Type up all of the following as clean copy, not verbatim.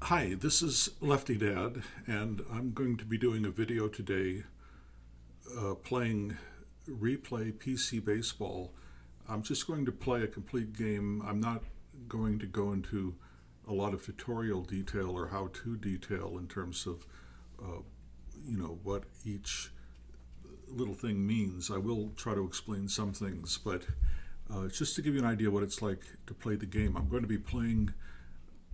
Hi, this is Lefty Dad, and I'm going to be doing a video today playing replay PC baseball. I'm just going to play a complete game. I'm not going to go into a lot of tutorial detail or how-to detail in terms of, uh, what each little thing means. I will try to explain some things, but just to give you an idea what it's like to play the game, I'm going to be playing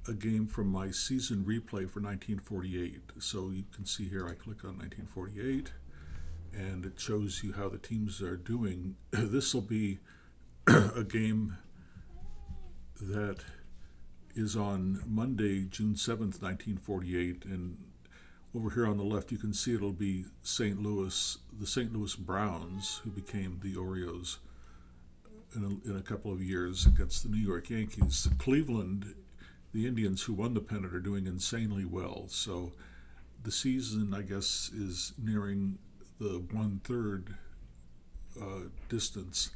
a game from my season replay for 1948. So you can see here I click on 1948 and it shows you how the teams are doing. This will be a game that is on Monday, June 7th, 1948, and over here on the left you can see it'll be the St. Louis Browns, who became the Orioles in a couple of years, against the New York Yankees. Cleveland, the Indians, who won the pennant, are doing insanely well. So the season, I guess, is nearing the 1/3 distance.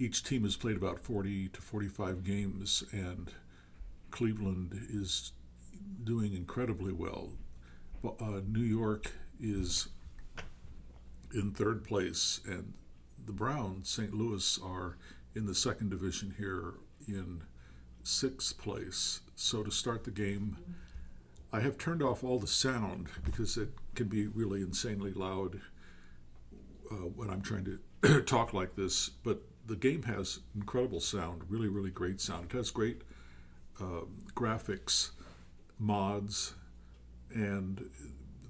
Each team has played about 40 to 45 games, and Cleveland is doing incredibly well. New York is in third place, and the Browns, St. Louis, are in the second division here in sixth place. So to start the game, I have turned off all the sound because it can be really insanely loud when I'm trying to talk like this. But the game has incredible sound, really, really great sound. It has great graphics, mods, and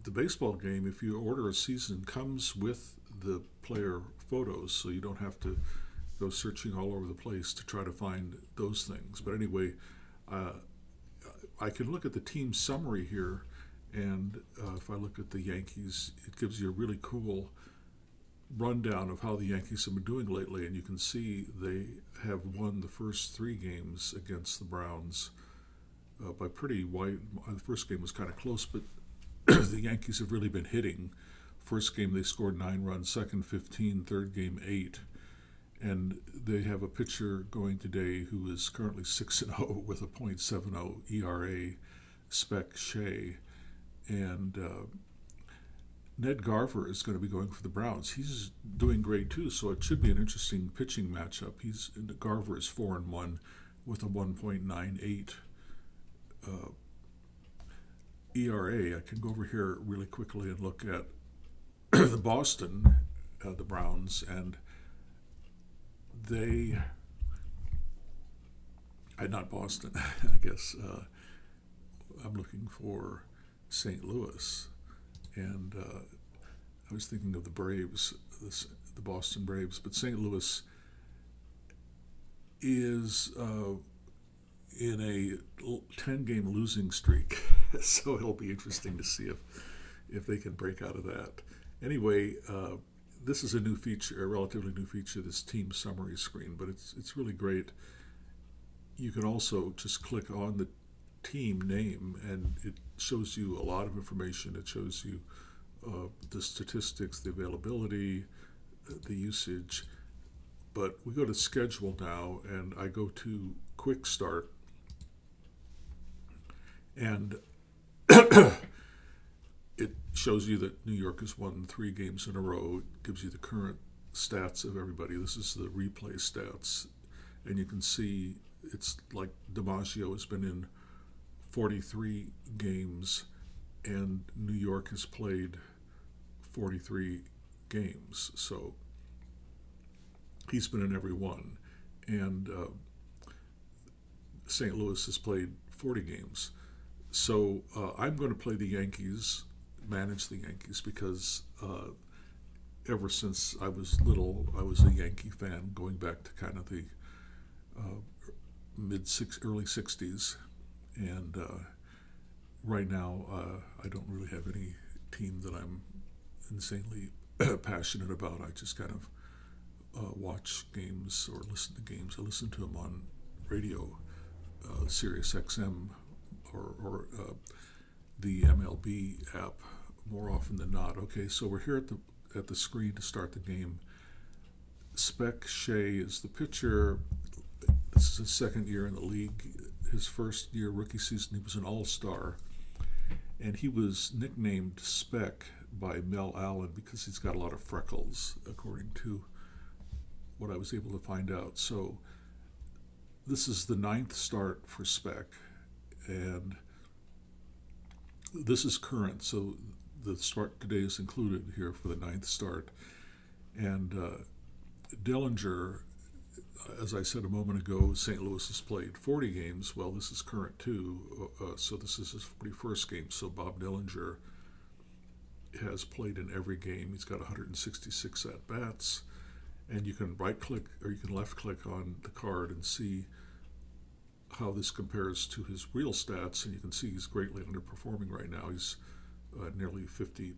the baseball game, if you order a season, comes with the player photos, so you don't have to go searching all over the place to try to find those things. But anyway, I can look at the team summary here, and if I look at the Yankees, it gives you a really cool rundown of how the Yankees have been doing lately, and you can see they have won the first three games against the Browns by pretty wide. The first game was kind of close, but the Yankees have really been hitting. First game they scored 9 runs, second 15, third game 8. And they have a pitcher going today who is currently 6-0 with a .70 ERA, Spec Shea. And Ned Garver is going to be going for the Browns. He's doing great too, so it should be an interesting pitching matchup. Garver is 4-1 with a 1.98 ERA. I can go over here really quickly and look at the Boston, the Browns, and not Boston, I guess. I'm looking for St. Louis, and I was thinking of the Braves, the Boston Braves, but St. Louis is in a 10-game losing streak, so it'll be interesting to see if they can break out of that. Anyway, this is a new feature, a relatively new feature, this team summary screen, but it's really great. You can also just click on the team name, and it shows you a lot of information. It shows you the statistics, the availability, the usage. But we go to schedule now, and I go to quick start, and it shows you that New York has won 3 games in a row. It gives you the current stats of everybody. This is the replay stats. And you can see it's like DiMaggio has been in 43 games, and New York has played 43 games. So he's been in every one. And St. Louis has played 40 games. So I'm going to play the Yankees, manage the Yankees, because ever since I was little, I was a Yankee fan, going back to kind of the early 60s. And right now, I don't really have any team that I'm insanely passionate about. I just kind of watch games or listen to games. I listen to them on radio, Sirius XM, or the MLB app more often than not. Okay, so we're here at the screen to start the game. Spec Shea is the pitcher. This is his second year in the league. his first year rookie season, he was an all-star, and he was nicknamed Speck by Mel Allen because he's got a lot of freckles, according to what I was able to find out. So this is the 9th start for Speck, and this is current, so the start today is included here for the 9th start. And Dillinger, as I said a moment ago, St. Louis has played 40 games. Well, this is current too, so this is his 41st game. So Bob Dillinger has played in every game. He's got 166 at-bats, and you can right-click or you can left-click on the card and see how this compares to his real stats, and you can see he's greatly underperforming right now. He's nearly 50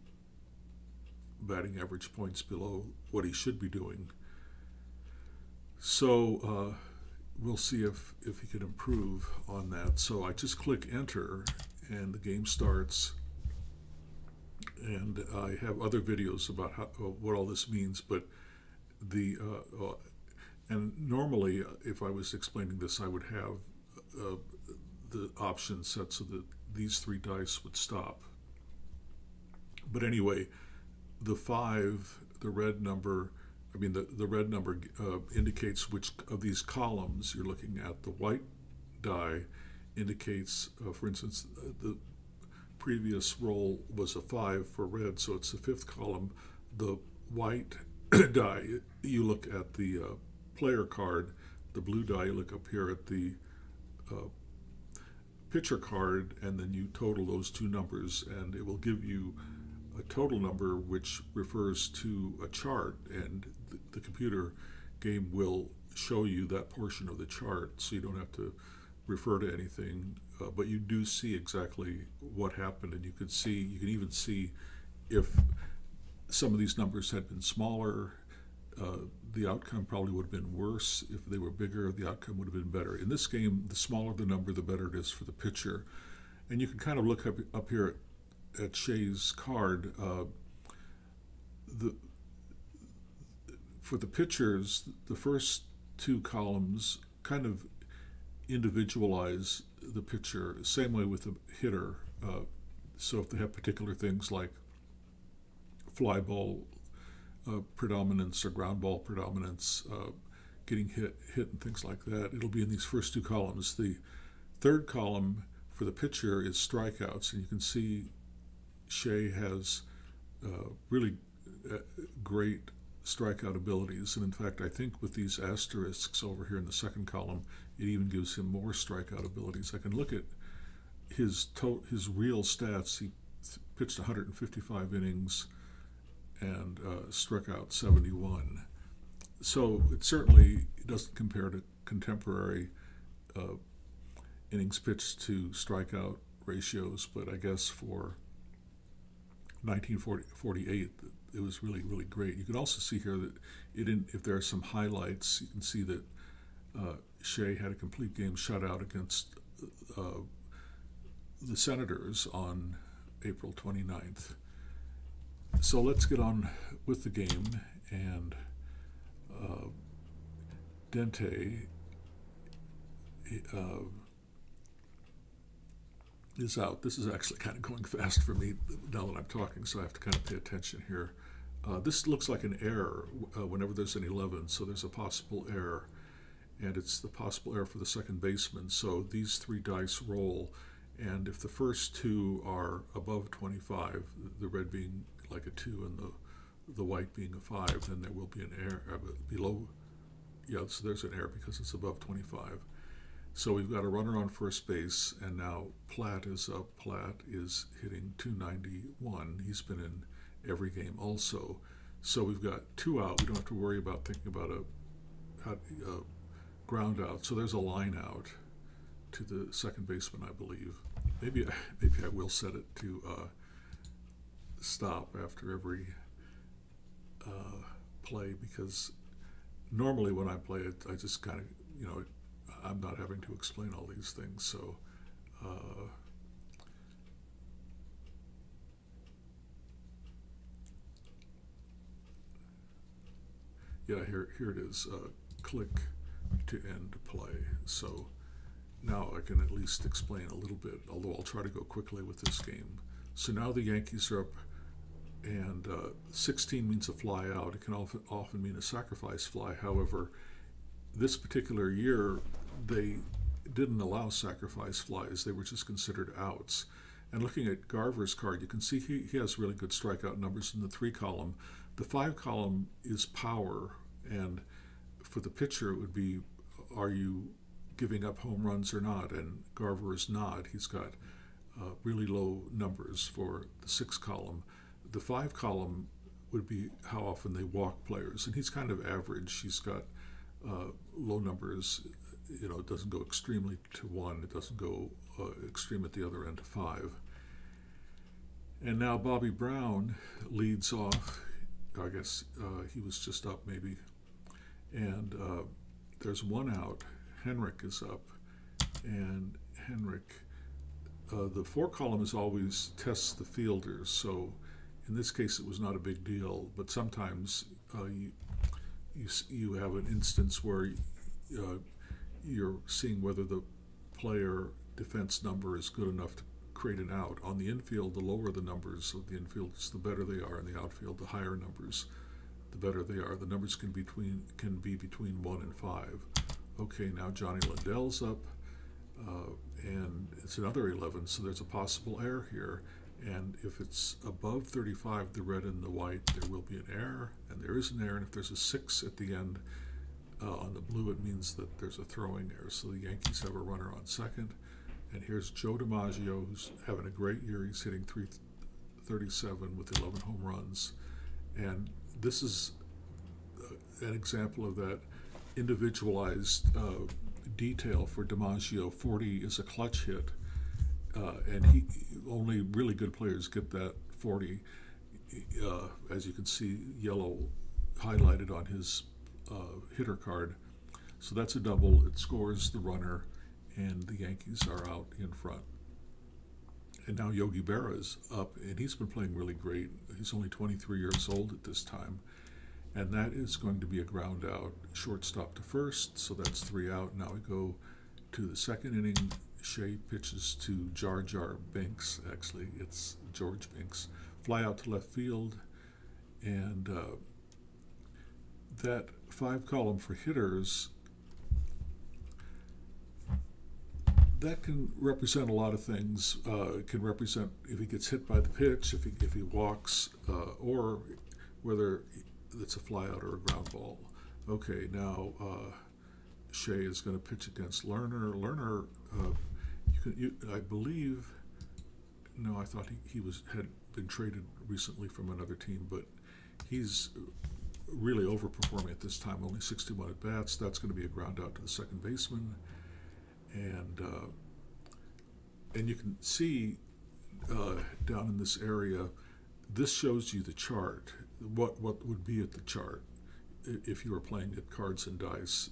batting average points below what he should be doing. So we'll see if he can improve on that. So I just click enter and the game starts, and I have other videos about what all this means, but and normally if I was explaining this, I would have the option set so that these 3 dice would stop. But anyway, the 5, the red number, the red number indicates which of these columns you're looking at. The white die indicates, for instance, the previous roll was a 5 for red, so it's the 5th column. The white die, you look at the player card. The blue die, you look up here at the pitcher card, and then you total those 2 numbers, and it will give you a total number which refers to a chart, and the computer game will show you that portion of the chart, so you don't have to refer to anything, but you do see exactly what happened, and you can even see if some of these numbers had been smaller, the outcome probably would have been worse. If they were bigger, the outcome would have been better. In this game, the smaller the number, the better it is for the pitcher. And you can kind of look up here at Shea's card. For the pitchers, the first 2 columns kind of individualize the pitcher. Same way with the hitter. So if they have particular things like fly ball predominance or ground ball predominance, getting hit and things like that, it'll be in these first 2 columns. The 3rd column for the pitcher is strikeouts, and you can see Shea has really great strikeout abilities, and in fact I think with these asterisks over here in the 2nd column, it even gives him more strikeout abilities. I can look at his real stats. He pitched 155 innings and struck out 71. So it certainly doesn't compare to contemporary innings pitched to strikeout ratios, but I guess for 1948 it was really, really great. You can also see here that if there are some highlights, you can see that Shea had a complete game shutout against the Senators on April 29th. So let's get on with the game, and Dente is out. This is actually kind of going fast for me now that I'm talking, so I have to kind of pay attention here. This looks like an error whenever there's an 11, so there's a possible error, and it's the possible error for the second baseman. So these 3 dice roll, and if the first 2 are above 25, the red being like a 2 and the white being a 5, then there will be an error below. Yeah, so there's an error because it's above 25. So we've got a runner on first base, and now Platt is up. Platt is hitting 291. He's been in every game also. So we've got 2 out. We don't have to worry about thinking about a ground out. So there's a line out to the second baseman, I believe. Maybe I will set it to stop after every play, because normally when I play it, I just kind of, I'm not having to explain all these things. So yeah, here it is. Click to end play. So now I can at least explain a little bit, although I'll try to go quickly with this game. So now the Yankees are up, and 16 means a fly out. It can often mean a sacrifice fly. However, this particular year, they didn't allow sacrifice flies. They were just considered outs. And looking at Garver's card, you can see he has really good strikeout numbers in the 3 column. The 5 column is power, and for the pitcher, it would be, are you giving up home runs or not? And Garver is not. He's got really low numbers for the 6 column. The 5 column would be how often they walk players, and he's kind of average. He's got low numbers. You know, it doesn't go extremely to 1. It doesn't go extreme at the other end to 5. And now Bobby Brown leads off. I guess he was just up maybe. And there's 1 out. Henrik is up. And Henrik, the 4 column is always tests the fielders. So in this case, it was not a big deal. But sometimes you have an instance where you're seeing whether the player defense number is good enough to create an out. On the infield, the lower the numbers of the infielders, the better they are. In the outfield, the higher numbers, the better they are. The numbers can be between 1 and 5. Okay, now Johnny Lindell's up, and it's another 11, so there's a possible error here. And if it's above 35, the red and the white, there will be an error, and there is an error. And if there's a 6 at the end on the blue, it means that there's a throwing error. So the Yankees have a runner on second. And here's Joe DiMaggio, who's having a great year. He's hitting .337 with 11 home runs. And this is an example of that individualized detail for DiMaggio. 40 is a clutch hit. And only really good players get that 40. As you can see, yellow highlighted on his hitter card. So that's a double. It scores the runner, and the Yankees are out in front. And now Yogi Berra is up, and he's been playing really great. He's only 23 years old at this time. And that is going to be a ground out, shortstop to first, so that's 3 out. Now we go to the second inning. Shea pitches to Jar Jar Binks. Actually, it's George Binks. Fly out to left field, and that 5 column for hitters, that can represent a lot of things. It can represent if he gets hit by the pitch, if he walks, or whether it's a fly out or a ground ball. Okay, now Shea is going to pitch against Lerner. Lerner, I believe, no, I thought he had been traded recently from another team, but he's really overperforming at this time, only 61 at bats. That's going to be a ground out to the second baseman. And you can see down in this area, this shows you the chart, what would be at the chart if you were playing at cards and dice.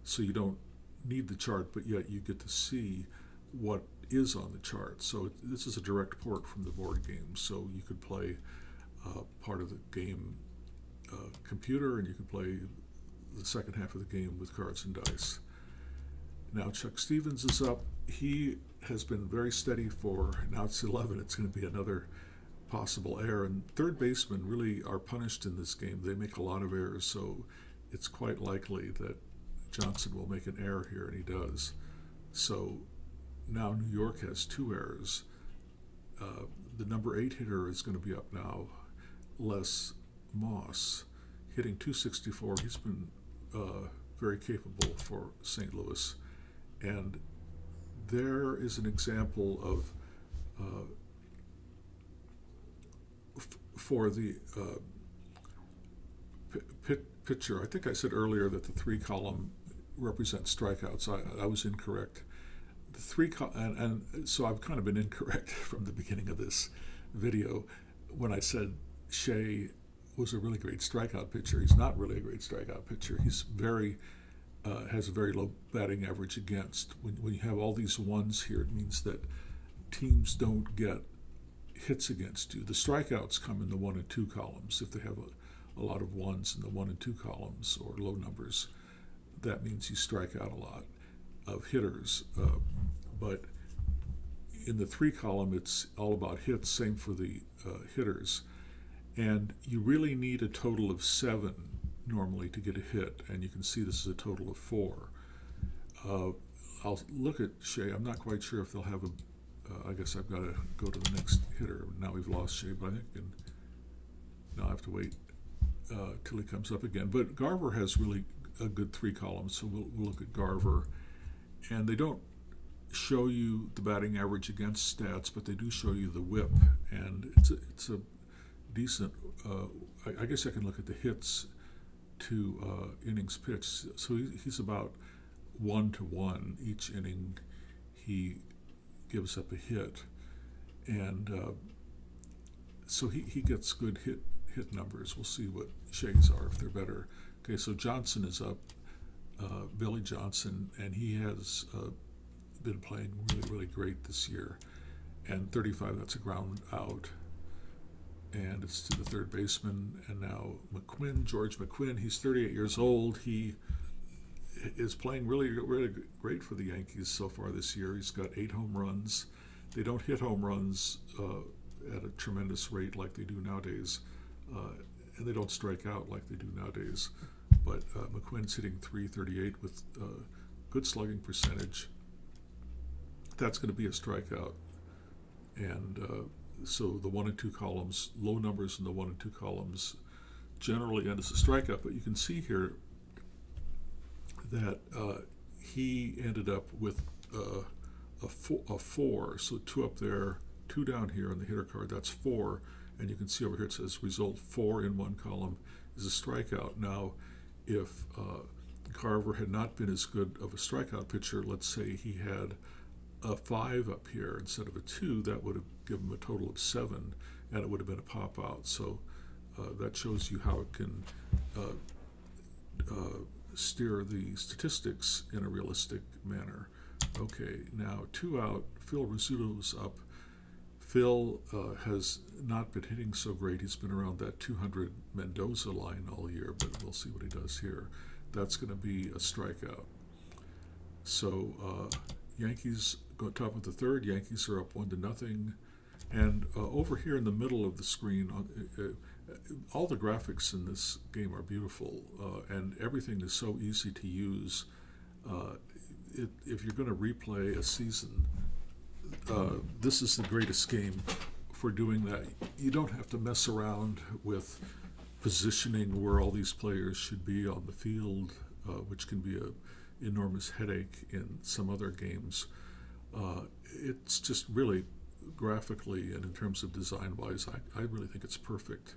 So you don't need the chart, but yet you get to see what is on the chart. So this is a direct port from the board game. So you could play part of the game computer, and you could play the second half of the game with cards and dice. Now Chuck Stevens is up. He has been very steady for, now it's 11, it's going to be another possible error. And third basemen really are punished in this game. They make a lot of errors, so it's quite likely that Johnson will make an error here, and he does. So now New York has 2 errors. The number 8 hitter is going to be up now, Les Moss, hitting .264. He's been very capable for St. Louis. And there is an example of, for the pitcher, I think I said earlier that the 3 column represents strikeouts. I was incorrect. The 3 and so I've kind of been incorrect from the beginning of this video when I said Shea was a really great strikeout pitcher. He's not really a great strikeout pitcher. He's has a very low batting average against. When you have all these ones here, it means that teams don't get hits against you. The strikeouts come in the 1 and 2 columns. If they have a lot of ones in the 1 and 2 columns or low numbers, that means you strike out a lot. of hitters, but in the 3 column it's all about hits, same for the hitters, and you really need a total of 7 normally to get a hit, and you can see this is a total of 4. I'll look at Shea. I'm not quite sure if they'll have a I guess I've got to go to the next hitter. Now we've lost Shea, but I think now I have to wait till he comes up again. But Garver has really a good 3 columns, so we'll look at Garver. And they don't show you the batting average against stats, but they do show you the whip, and it's a decent. I guess I can look at the hits to innings pitched. So he's about 1-to-1 each inning. He gives up a hit, and so he gets good hit numbers. We'll see what Shea's are, if they're better. Okay, so Johnson is up, Billy Johnson, and he has been playing really great this year. And 35, that's a ground out, and it's to the third baseman. And now McQuinn, George McQuinn, he's 38 years old. He is playing really great for the Yankees so far this year. He's got 8 home runs. They don't hit home runs at a tremendous rate like they do nowadays, and they don't strike out like they do nowadays. But McQuinn's hitting .338 with good slugging percentage. That's going to be a strikeout. And so the 1 and 2 columns, low numbers in the 1 and 2 columns generally end as a strikeout. But you can see here that he ended up with a 4, so 2 up there, 2 down here on the hitter card, that's 4, and you can see over here it says result 4 in 1 column is a strikeout. Now, if Garver had not been as good of a strikeout pitcher, let's say he had a 5 up here instead of a 2, that would have given him a total of 7, and it would have been a pop out. So that shows you how it can steer the statistics in a realistic manner. Okay, now 2 out, Phil Rizzuto's up. Phil has not been hitting so great. He's been around that 200 Mendoza line all year, but we'll see what he does here. That's going to be a strikeout. So Yankees go top of the third. Yankees are up 1-0. And over here in the middle of the screen, all the graphics in this game are beautiful, and everything is so easy to use. If you're going to replay a season, this is the greatest game for doing that. You don't have to mess around with positioning where all these players should be on the field, which can be an enormous headache in some other games. It's just really graphically and in terms of design-wise, I really think it's perfect.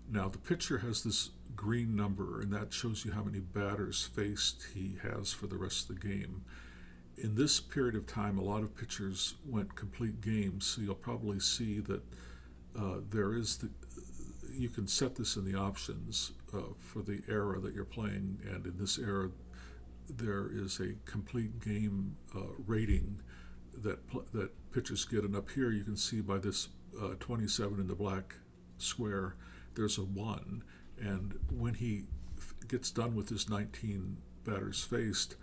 Now, the pitcher has this green number, and that shows you how many batters faced he has for the rest of the game. In this period of time, a lot of pitchers went complete games, so you'll probably see that you can set this in the options for the era that you're playing, and in this era, there is a complete game rating that pitchers get. And up here, you can see by this 27 in the black square, there's a 1, and when he gets done with his 19 batters faced,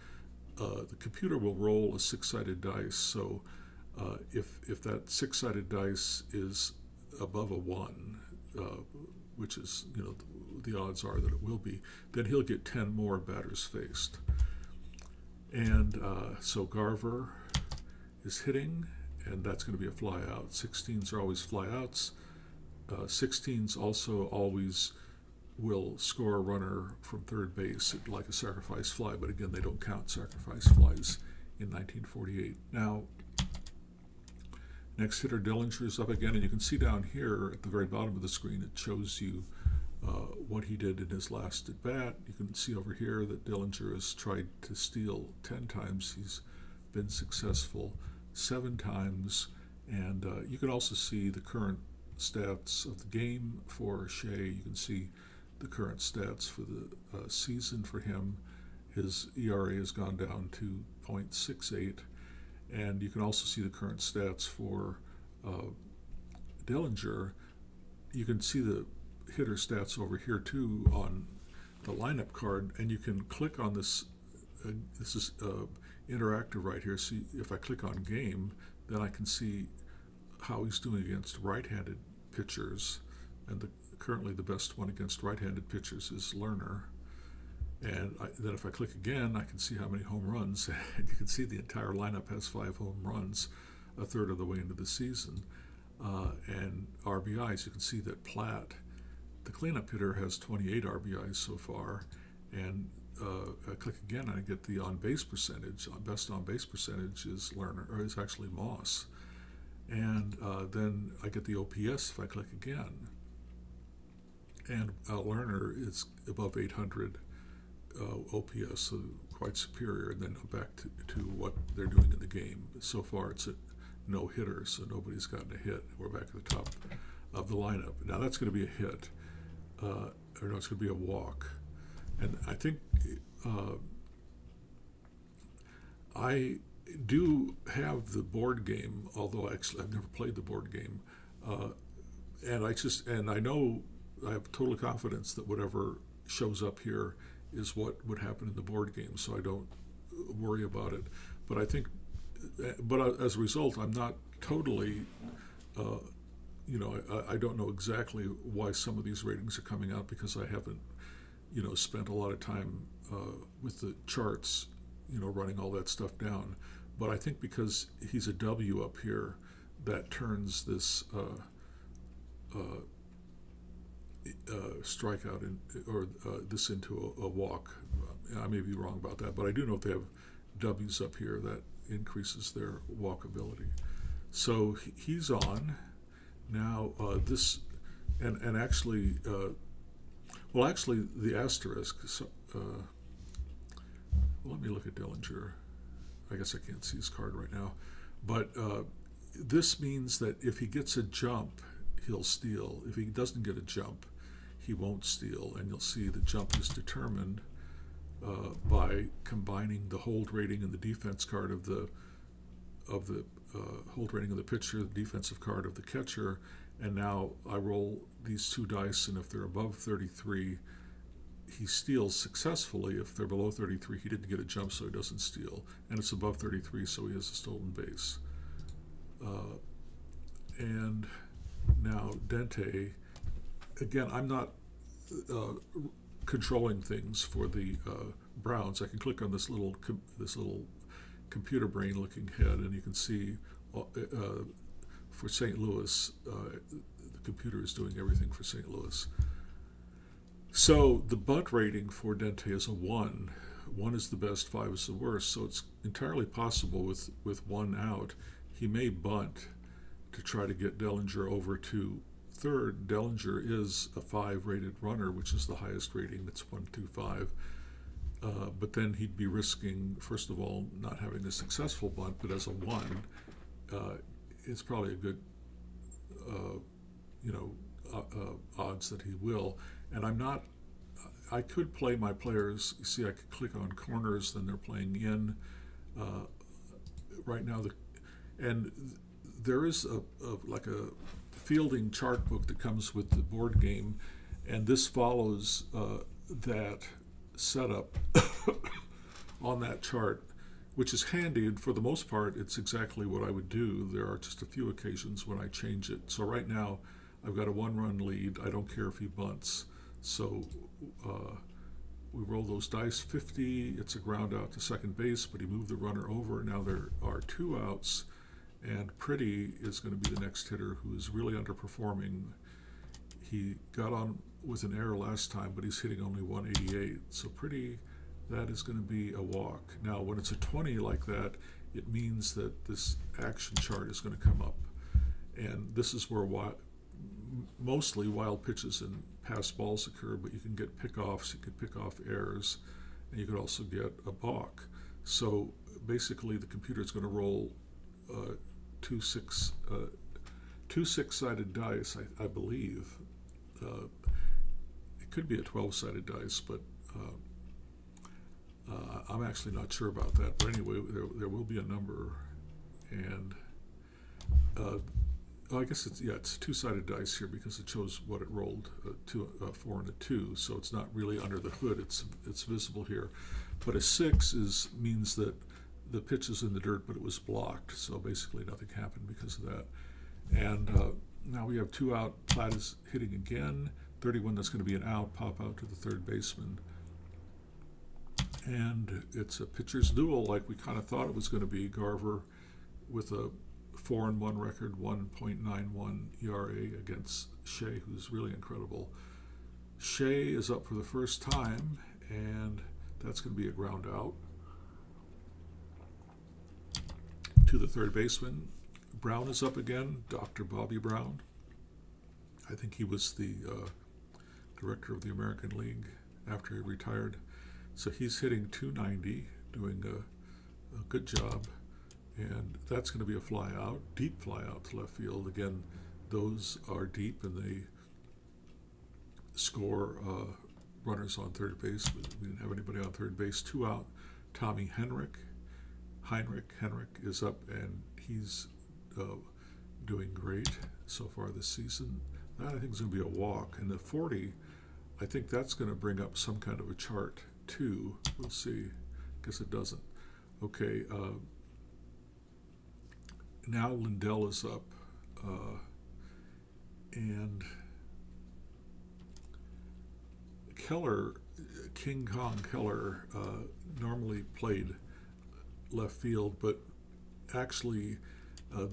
the computer will roll a 6-sided dice. So if that 6-sided dice is above a 1, which is, the odds are that it will be, then he'll get 10 more batters faced. And so Garver is hitting, and that's going to be a fly out. 16s are always fly outs. 16s also always will score a runner from third base like a sacrifice fly, but again, they don't count sacrifice flies in 1948. Now, next hitter Dillinger is up again, and you can see down here at the very bottom of the screen, it shows you what he did in his last at bat. You can see over here that Dillinger has tried to steal 10 times. He's been successful 7 times, and you can also see the current stats of the game for Shea. You can see the current stats for the season for him. His ERA has gone down to .68, and you can also see the current stats for Dillinger. You can see the hitter stats over here too on the lineup card, and you can click on this. This is interactive right here. See, if I click on game, then I can see how he's doing against right-handed pitchers, and currently the best one against right-handed pitchers is Lerner. And then if I click again, I can see how many home runs, and you can see the entire lineup has 5 home runs, a third of the way into the season. And RBIs, you can see that Platt, the cleanup hitter, has 28 RBIs so far, and I click again and I get the on-base percentage. Best on-base percentage is Lerner, or is actually Moss. And then I get the OPS if I click again. And Lerner is above 800 OPS, so quite superior. And then back to what they're doing in the game. So far it's a no-hitter, so nobody's gotten a hit. We're back at the top of the lineup. Now that's going to be a hit, or no, it's going to be a walk. And I think I do have the board game, although actually I've never played the board game, and I know I have total confidence that whatever shows up here is what would happen in the board game, so I don't worry about it. But I think, as a result, I'm not totally, I don't know exactly why some of these ratings are coming out, because I haven't, spent a lot of time with the charts, running all that stuff down. But I think because he's a W up here, that turns this strikeout or this into a walk. I may be wrong about that, but I do know if they have W's up here, that increases their walkability. So he's on now. This and actually, well, actually the asterisk. So, let me look at Dillinger. I guess I can't see his card right now, but this means that if he gets a jump, he'll steal. If he doesn't get a jump, he won't steal. And you'll see the jump is determined by combining the hold rating and the defense card of the hold rating of the pitcher, the defensive card of the catcher. And now I roll these 2 dice, and if they're above 33, he steals successfully. If they're below 33, he didn't get a jump, so he doesn't steal. And it's above 33, so he has a stolen base. And now Dente, again, I'm not controlling things for the Browns. I can click on this little computer brain looking head, and you can see for St. Louis, the computer is doing everything for St. Louis. So the bunt rating for Dente is a 1. 1 is the best, 5 is the worst. So it's entirely possible with 1 out, he may bunt to try to get Dillinger over to third. Dillinger is a 5 rated runner, which is the highest rating. That's 125. But then he'd be risking, first of all, not having a successful bunt, but as a 1, it's probably a good, odds that he will. And I could play my players. You see, I could click on corners, then they're playing in. Right now, there is like a fielding chart book that comes with the board game, and this follows that setup on that chart, which is handy, and for the most part it's exactly what I would do. There are just a few occasions when I change it. So right now I've got a 1-run lead. I don't care if he bunts. So we roll those dice. 50, it's a ground out to second base, but he moved the runner over. Now there are 2 outs, and Pretty is going to be the next hitter, who is really underperforming. He got on with an error last time, but he's hitting only 188. So Pretty, that is going to be a walk. Now when it's a 20 like that, it means that this action chart is going to come up. And this is where mostly wild pitches and pass balls occur, but you can get pickoffs, you could pick off errors, and you could also get a balk. So basically the computer is going to roll two six-sided dice, I believe. It could be a 12-sided dice, but I'm actually not sure about that. But anyway, there will be a number, and I guess it's 2-sided dice here because it shows what it rolled, 4 and a 2. So it's not really under the hood. It's visible here. But a 6 means that the pitch is in the dirt, but it was blocked, so basically nothing happened because of that. And now we have 2 out. Platt is hitting again. 31, that's going to be an out. Pop out to the third baseman. And it's a pitcher's duel like we kind of thought it was going to be. Garver with a 4-1 record, 1.91 ERA against Shea, who's really incredible. Shea is up for the first time, and that's going to be a ground out to the third baseman. Brown is up again, Dr. Bobby Brown. I think he was the director of the American League after he retired. So he's hitting .290, doing a good job. And that's going to be a fly out, deep fly out to left field. Again, those are deep, and they score runners on third base. We didn't have anybody on third base. 2 out, Tommy Henrich. Henrich is up, and he's doing great so far this season. That, I think, is going to be a walk. And the 40, I think that's going to bring up some kind of a chart, too. We'll see. Guess it doesn't. Okay, now Lindell is up, and Keller, King Kong Keller, normally played left field, but actually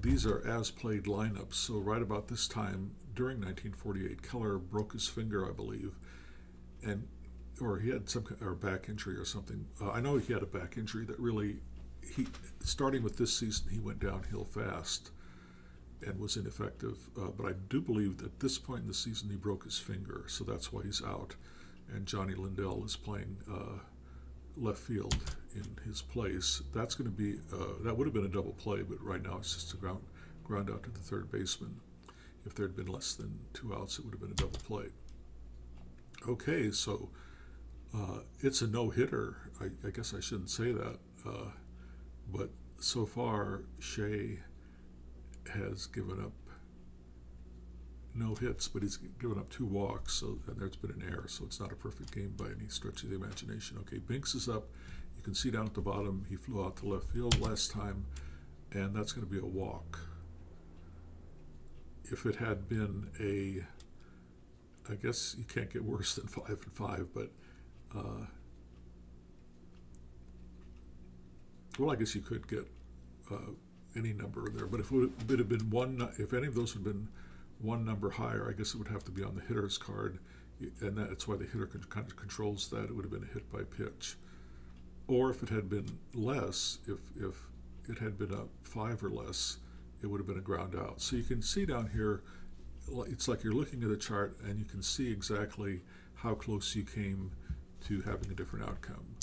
these are as-played lineups. So right about this time during 1948, Keller broke his finger, I believe, or he had some or back injury or something. I know he had a back injury that really, starting with this season, he went downhill fast and was ineffective. But I do believe that at this point in the season he broke his finger, so that's why he's out. And Johnny Lindell is playing left field in his place. That's going to be that would have been a double play, but right now it's just a ground out to the third baseman. If there had been less than 2 outs, it would have been a double play. Okay, so it's a no-hitter. I guess I shouldn't say that, but so far Shea has given up no hits, but he's given up 2 walks, so, and there's been an error, so it's not a perfect game by any stretch of the imagination. Okay, Binks is up. You can see down at the bottom, he flew out to left field last time, and that's going to be a walk. If it had been I guess you can't get worse than 5-5, but well, I guess you could get any number there, but if it would have been if any of those had been one number higher, I guess it would have to be on the hitter's card, and that's why the hitter kind of controls that. It would have been a hit by pitch. Or if it had been less, if it had been a 5 or less, it would have been a ground out. So you can see down here, it's like you're looking at a chart and you can see exactly how close you came to having a different outcome.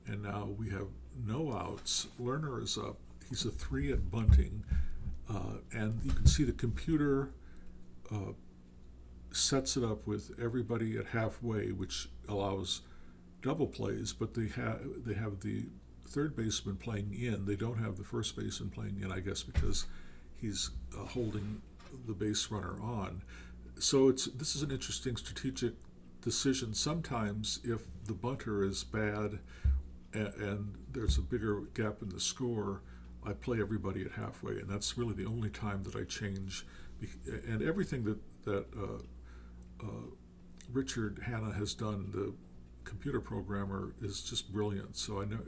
And now we have no outs. Lerner is up. He's a 3 at bunting. And you can see the computer sets it up with everybody at halfway, which allows double plays, but they have the third baseman playing in. They don't have the first baseman playing in, I guess, because he's holding the base runner on. So this is an interesting strategic decision. Sometimes if the bunter is bad and there's a bigger gap in the score, I play everybody at halfway, and that's really the only time that I change. And everything that Richard Hanna has done, the computer programmer, is just brilliant. So I know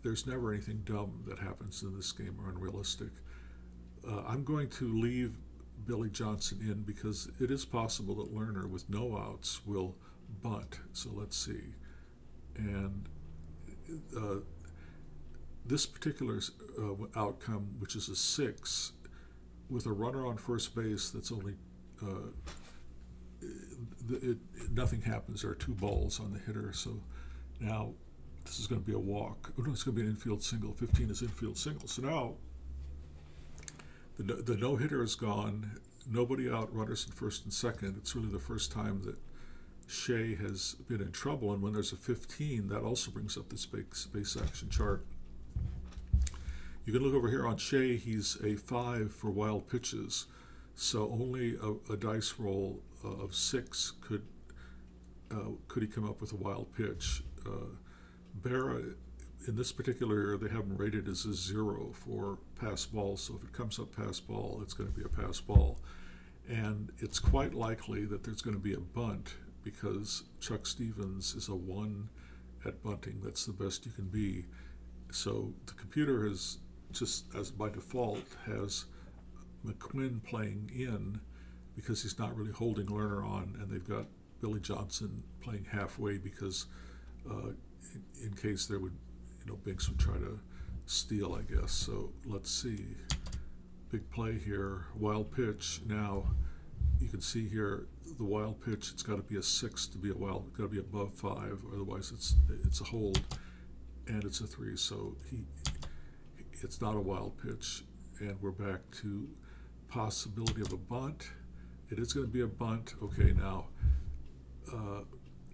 there's never anything dumb that happens in this game or unrealistic. I'm going to leave Billy Johnson in because it is possible that Lerner, with no outs, will bunt. So let's see. And this particular outcome, which is a 6, with a runner on first base, that's only nothing happens. There are 2 balls on the hitter, so now this is going to be a walk. Oh no, it's going to be an infield single. 15 is infield single. So now the no-hitter is gone. Nobody out, runners in first and second. It's really the first time that Shea has been in trouble, and when there's a 15, that also brings up this base action chart. You can look over here on Shea. He's a 5 for wild pitches, so only a dice roll of 6 could he come up with a wild pitch. Berra in this particular area, they have them rated as a 0 for pass ball. So if it comes up pass ball, it's going to be a pass ball. And it's quite likely that there's going to be a bunt because Chuck Stevens is a 1 at bunting. That's the best you can be. So the computer has just, as by default, has McQuinn playing in because he's not really holding Lerner on, and they've got Billy Johnson playing halfway because in case there would, Binks would try to steal, I guess. So let's see. Big play here. Wild pitch. Now you can see here the wild pitch. It's got to be a 6 to be a wild. It's got to be above 5, otherwise it's a hold, and it's a 3. So it's not a wild pitch, and we're back to possibility of a bunt. It is going to be a bunt. Okay, now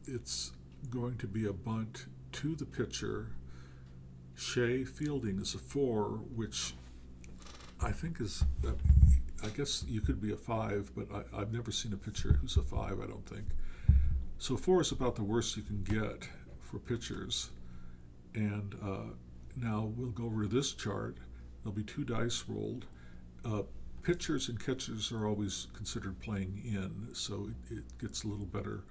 it's going to be a bunt to the pitcher. Shea fielding is a 4, which I think is, I guess you could be a 5, but I've never seen a pitcher who's a 5, I don't think. So 4 is about the worst you can get for pitchers. And now we'll go over this chart. There'll be 2 dice rolled. Pitchers and catchers are always considered playing in, so it gets a little better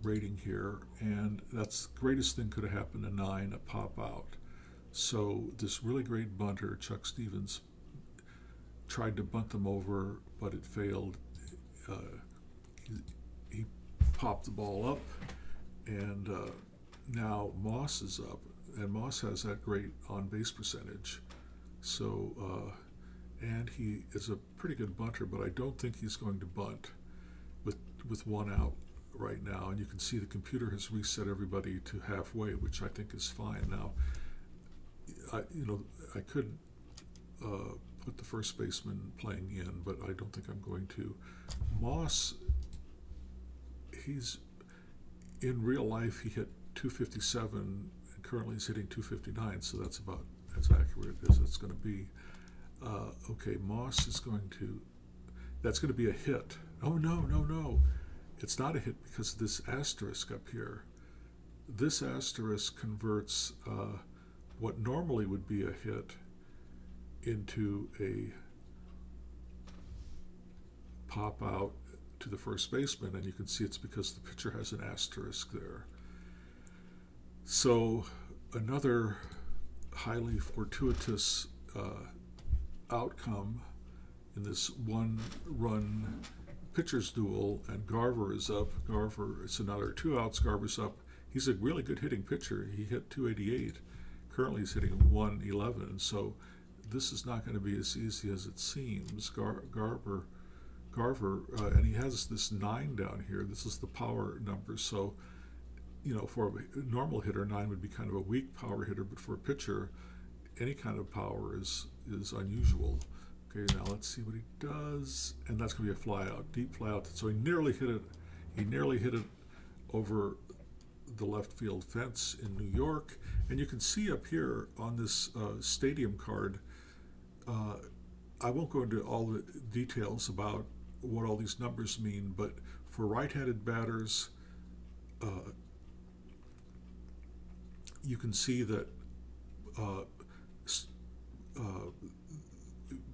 rating here. And that's the greatest thing could have happened, a 9, a pop out. So this really great bunter, Chuck Stevens, tried to bunt them over, but it failed. He popped the ball up, and now Moss is up, and Moss has that great on-base percentage. So, and he is a pretty good bunter, but I don't think he's going to bunt with 1 out right now. And you can see the computer has reset everybody to halfway, which I think is fine. Now, I could put the first baseman playing in, but I don't think I'm going to. Moss, he's in real life, he hit 257, and currently he's hitting 259, so that's about as accurate as it's going to be. Okay, Moss is going to, that's going to be a hit. Oh, no. It's not a hit because of this asterisk up here. This asterisk converts what normally would be a hit into a pop out to the first baseman, and you can see it's because the pitcher has an asterisk there. So another highly fortuitous outcome in this 1-run pitcher's duel, and Garver is up. Garver, it's another 2 outs. Garver's up. He's a really good hitting pitcher. He hit 288. Currently he's hitting 111. So this is not going to be as easy as it seems. Garver, and he has this 9 down here. This is the power number. So, for a normal hitter, 9 would be kind of a weak power hitter, but for a pitcher, any kind of power is unusual. Okay, now let's see what he does, and that's going to be a fly out, deep fly out. So he nearly hit it. He nearly hit it over the left field fence in New York, and you can see up here on this stadium card. I won't go into all the details about what all these numbers mean, but for right-handed batters, you can see that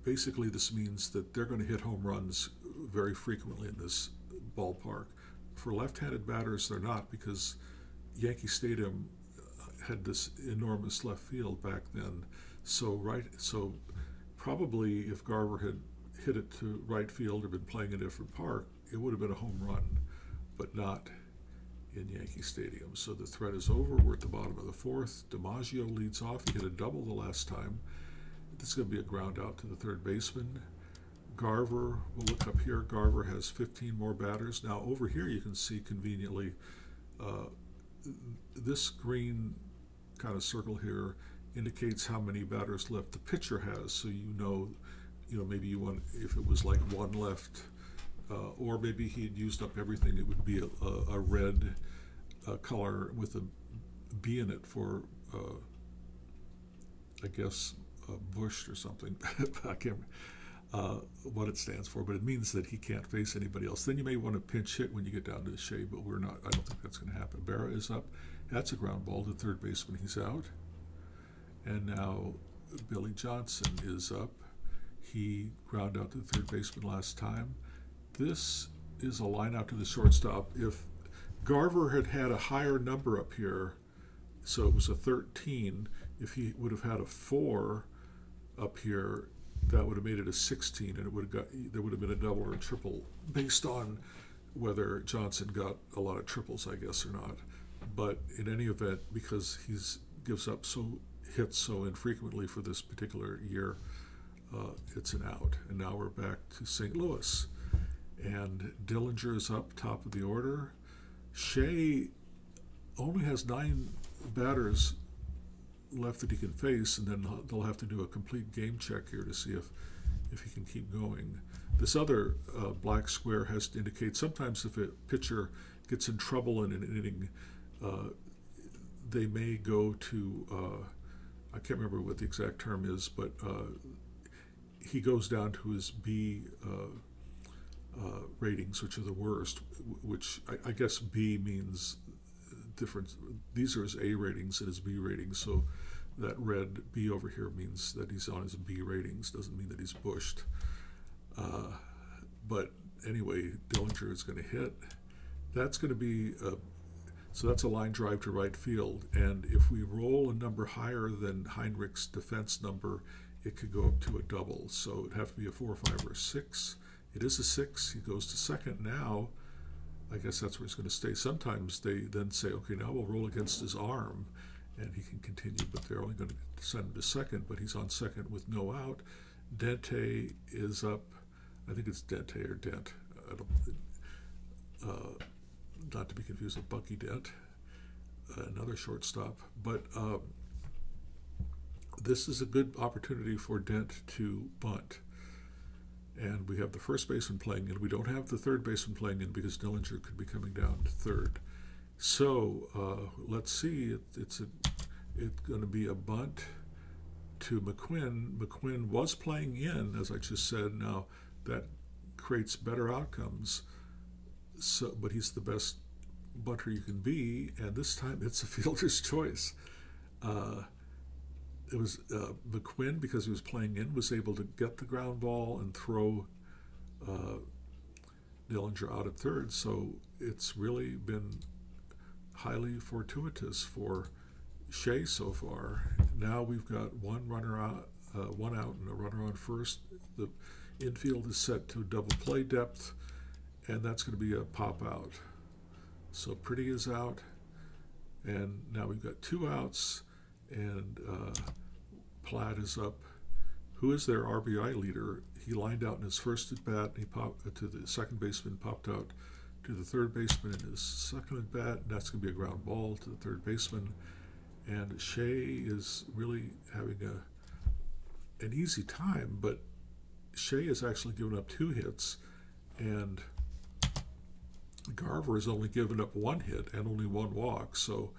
basically this means that they're going to hit home runs very frequently in this ballpark. For left-handed batters, they're not, because Yankee Stadium had this enormous left field back then. So probably if Garver had hit it to right field or been playing a different park, it would have been a home run, but not in Yankee Stadium. So the threat is over. We're at the bottom of the 4th. DiMaggio leads off. He hit a double the last time. This is going to be a ground out to the third baseman. Garver, we'll look up here. Garver has 15 more batters. Now over here you can see conveniently this green kind of circle here indicates how many batters left the pitcher has. So maybe you want, if it was like 1 left, or maybe he had used up everything, it would be a red color with a B in it for, I guess, Bush or something. I can't what it stands for, but it means that he can't face anybody else. Then you may want to pinch hit when you get down to the shade, but we're not. I don't think that's going to happen. Berra is up. That's a ground ball to third baseman. He's out. And now Billy Johnson is up. He ground out to the third baseman last time. This is a line out to the shortstop. If Garver had had a higher number up here, so it was a 13, if he would have had a 4 up here, that would have made it a 16, and there would have been a double or a triple based on whether Johnson got a lot of triples, I guess, or not. But in any event, because he's gives up hits so infrequently for this particular year, it's an out. And now we're back to St. Louis. And Dillinger is up top of the order. Shea only has 9 batters left that he can face, and then they'll have to do a complete game check here to see if he can keep going. This other black square has to indicate sometimes if a pitcher gets in trouble in an inning, they may go to, I can't remember what the exact term is, but he goes down to his B ratings, which are the worst, which I guess B means different. These are his A ratings and his B ratings, so that red B over here means that he's on his B ratings, doesn't mean that he's bushed. But anyway, Dillinger is going to hit. That's going to be, so that's a line drive to right field, and if we roll a number higher than Heinrich's defense number, it could go up to a double, so it'd have to be a 4, 5, or 6. It is a 6. He goes to second now. I guess that's where he's going to stay. Sometimes they then say, okay, now we'll roll against his arm, and he can continue, but they're only going to send him to second, but he's on second with no out. Dente is up. I think it's Dente or Dent. Not to be confused with Bucky Dent, another shortstop. But this is a good opportunity for Dent to bunt. And we have the first baseman playing in. We don't have the third baseman playing in because Dillinger could be coming down to third. So let's see. It's going to be a bunt to McQuinn. McQuinn was playing in, as I just said. Now that creates better outcomes. So, but he's the best bunter you can be, and this time it's a fielder's choice. It was McQuinn, because he was playing in, was able to get the ground ball and throw Dillinger out at third. So it's really been highly fortuitous for Shea so far. Now we've got one runner out, one out, and a runner on first. The infield is set to double play depth, and that's going to be a pop out. So Pretty is out, and now we've got 2 outs, and Platt is up. Who is their RBI leader? He lined out in his first at bat, and he popped to the second baseman, popped out to the third baseman in his second at bat, and that's going to be a ground ball to the third baseman. And Shea is really having an easy time, but Shea has actually given up 2 hits, and Garver has only given up 1 hit and only 1 walk, so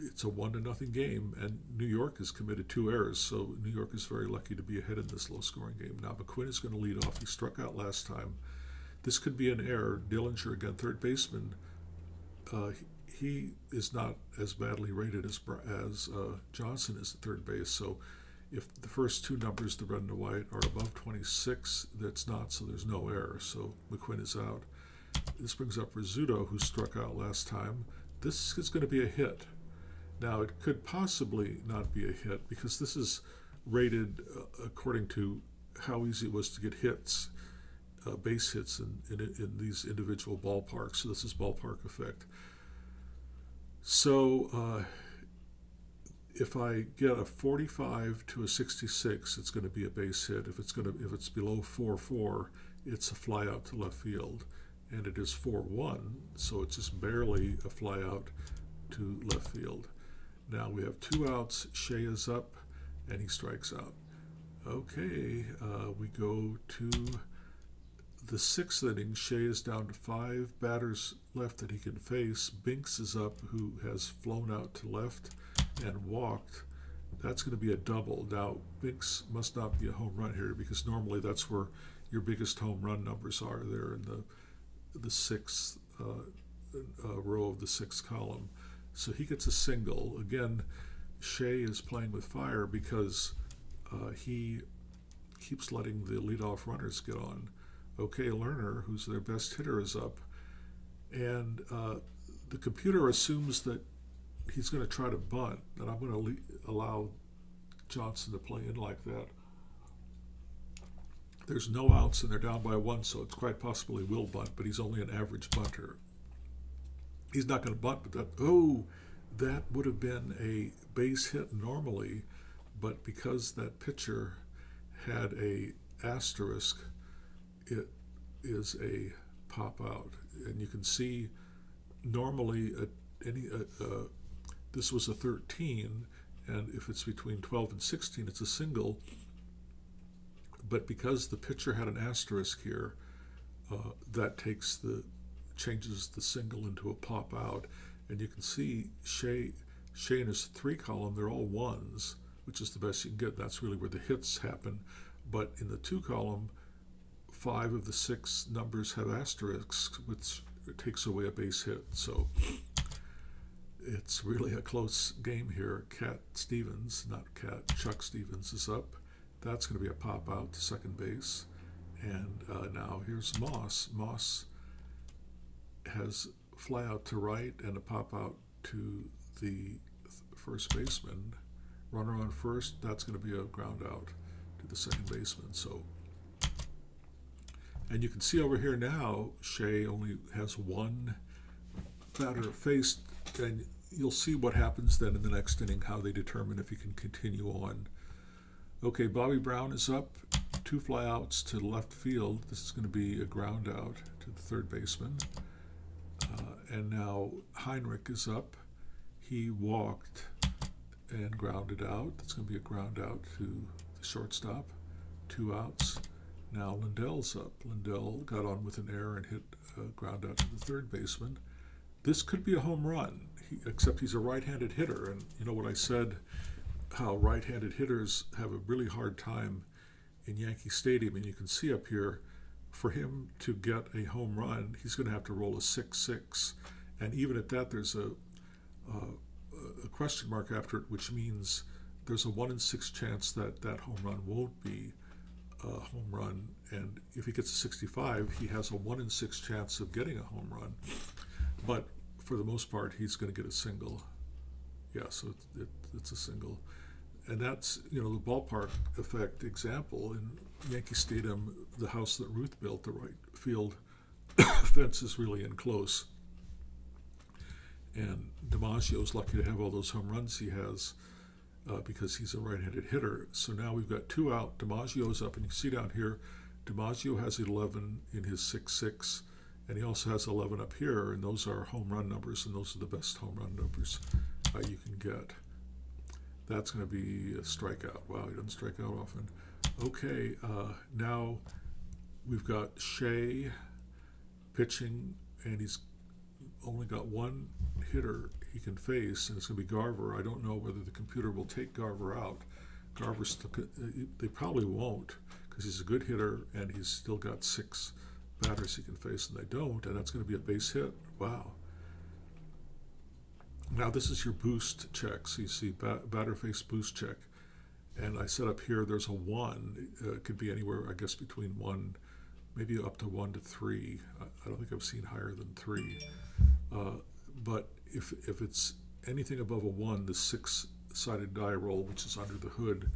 it's a 1-0 game, and New York has committed 2 errors, so New York is very lucky to be ahead in this low-scoring game. Now McQuinn is going to lead off. He struck out last time. This could be an error. Dillinger, again, third baseman, he is not as badly rated as Johnson is at third base, so if the first 2 numbers, the red and the white, are above 26, that's not, so there's no error. So McQuinn is out. This brings up Rizzuto, who struck out last time. This is going to be a hit. Now, it could possibly not be a hit because this is rated according to how easy it was to get hits, base hits in these individual ballparks. So this is ballpark effect. So if I get a 45 to a 66, it's going to be a base hit. If it's below 4-4, it's a fly out to left field, and it is 4-1, so it's just barely a fly out to left field. Now we have 2 outs. Shea is up, and he strikes out. Okay, we go to the 6th inning. Shea is down to 5 batters left that he can face. Binks is up, who has flown out to left and walked. That's going to be a double. Now, Binks must not be a home run here because normally that's where your biggest home run numbers are. They're in the 6th row of the 6th column. So he gets a single. Again, Shea is playing with fire because he keeps letting the leadoff runners get on. Okay, Lerner, who's their best hitter, is up, and the computer assumes that he's going to try to bunt, and I'm going to allow Johnson to play in like that. There's no outs, and they're down by 1, so it's quite possible he will bunt, but he's only an average bunter. He's not going to bunt, but that would have been a base hit normally, but because that pitcher had a asterisk, it is a pop out. And you can see normally this was a 13, and if it's between 12 and 16, it's a single. But because the pitcher had an asterisk here, that changes the single into a pop out. And you can see Shea in his 3 column, they're all 1s, which is the best you can get. That's really where the hits happen. But in the 2 column, 5 of the 6 numbers have asterisks, which takes away a base hit. So it's really a close game here. Chuck Stevens is up. That's going to be a pop out to second base. And now here's Moss. Moss has fly out to right and a pop out to the first baseman. Runner on first, that's going to be a ground out to the second baseman. So, and you can see over here now, Shea only has 1 batter faced, and you'll see what happens then in the next inning, how they determine if he can continue on. Okay, Bobby Brown is up, 2 flyouts to left field. This is going to be a ground out to the third baseman. And now Heinrich is up. He walked and grounded out. That's going to be a ground out to the shortstop. 2 outs. Now Lindell's up. Lindell got on with an error and hit a ground out to the third baseman. This could be a home run, except he's a right-handed hitter. And you know what I said, how right-handed hitters have a really hard time in Yankee Stadium. And you can see up here, for him to get a home run, he's going to have to roll a 6-6. And even at that, there's a question mark after it, which means there's a 1 in 6 chance that that home run won't be a home run. And if he gets a 65, he has a 1 in 6 chance of getting a home run. But for the most part, he's going to get a single. Yeah, so it's a single. And that's, the ballpark effect example. In Yankee Stadium, the house that Ruth built, the right field fence is really in close. And DiMaggio's lucky to have all those home runs he has because he's a right-handed hitter. So now we've got 2 out. DiMaggio's up, and you see down here, DiMaggio has 11 in his 6-6, and he also has 11 up here, and those are home run numbers, and those are the best home run numbers you can get. That's going to be a strikeout. Wow, he doesn't strike out often. Okay, now we've got Shea pitching, and he's only got 1 hitter he can face, and it's going to be Garver. I don't know whether the computer will take Garver out. They probably won't, because he's a good hitter, and he's still got 6 batters he can face, and they don't, and that's going to be a base hit. Wow. Now this is your boost check. So you see batter face boost check. And I set up here, there's a 1. It could be anywhere, I guess, between 1, maybe up to 1 to 3. I don't think I've seen higher than 3. But if it's anything above a 1, the 6-sided die roll, which is under the hood,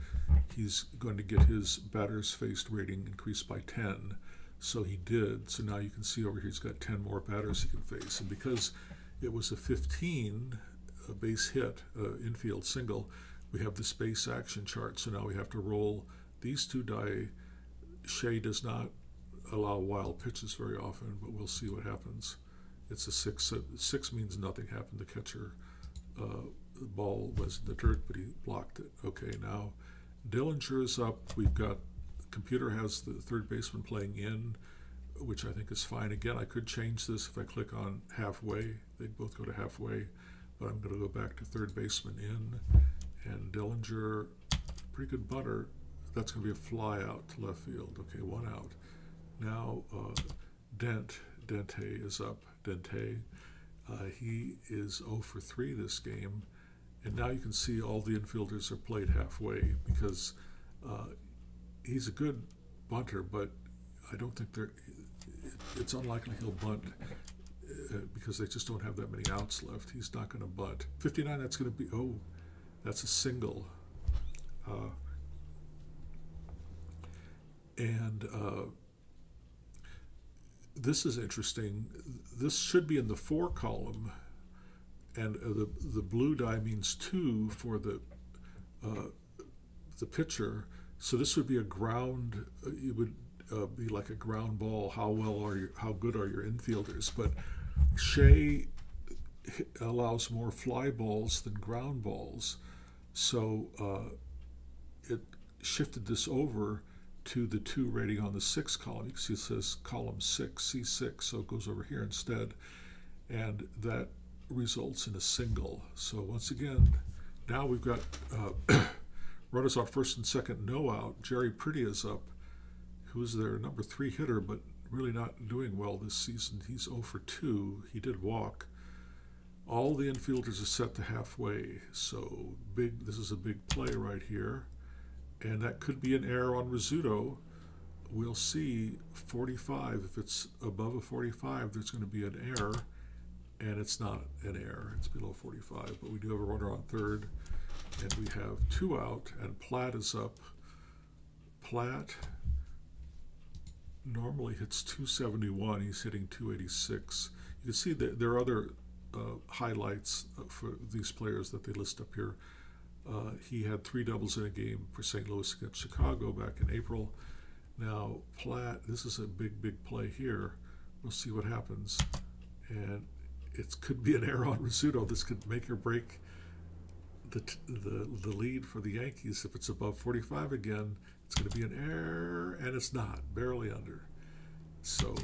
he's going to get his batters faced rating increased by 10. So he did. So now you can see over here he's got 10 more batters he can face. And because it was a 15 base hit, infield single, we have this base action chart. So now we have to roll these 2 die. Shea does not allow wild pitches very often, but we'll see what happens. It's a 6. 6 means nothing happened. The catcher, the ball was in the dirt, but he blocked it. Okay, now Dillinger is up. We've got, the computer has the third baseman playing in, which I think is fine. Again, I could change this if I click on halfway. They both go to halfway, but I'm going to go back to third baseman in. And Dillinger, pretty good butter. That's going to be a fly out to left field. Okay, 1 out. Now Dente is up. Dente, he is 0 for 3 this game, And now you can see all the infielders are played halfway because uh, he's a good bunter, but I don't think it's unlikely he'll bunt because they just don't have that many outs left. He's not going to bunt. 59, that's going to be, oh, that's a single. And this is interesting. This should be in the 4 column, and the blue die means 2 for the pitcher. So this would be a ground. It would be like a ground ball. How good are your infielders? But Shea allows more fly balls than ground balls, so it shifted this over to the 2 rating on the 6 column. You can see it says column 6, C6, so it goes over here instead, and that results in a single. So once again, now we've got runners on first and second, no out. Jerry Pretty is up, who's their number 3 hitter, but really not doing well this season. He's 0 for 2. He did walk. All the infielders are set to halfway, so this is a big play right here. And that could be an error on Rizzuto. We'll see. 45, if it's above a 45, there's going to be an error, and it's not an error. It's below 45, but we do have a runner on third, and we have 2 out, and Platt is up. Platt normally hits 271. He's hitting 286. You can see that there are other highlights for these players that they list up here. He had 3 doubles in a game for St. Louis against Chicago back in April. Now, Platt, this is a big play here. We'll see what happens. And it could be an error on Rizzuto. This could make or break the lead for the Yankees. If it's above 45 again, it's going to be an error, and it's not, barely under. So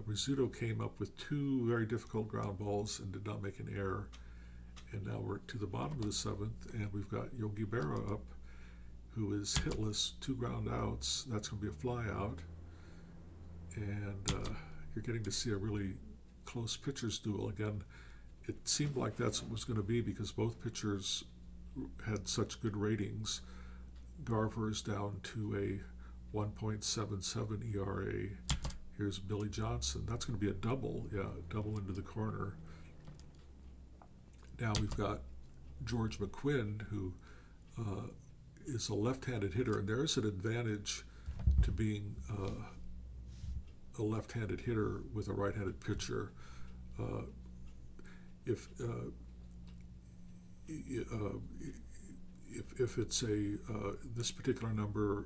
Rizzuto came up with 2 very difficult ground balls and did not make an error. And now we're to the bottom of the 7th, and we've got Yogi Berra up, who is hitless, 2 ground outs. That's going to be a fly out. And you're getting to see a really close pitchers duel. Again, it seemed like that's what it was going to be because both pitchers had such good ratings. Garver is down to a 1.77 ERA. Here's Billy Johnson. That's going to be a double. Yeah, double into the corner. Now we've got George McQuinn, who is a left-handed hitter, and there is an advantage to being a left-handed hitter with a right-handed pitcher. If it's this particular number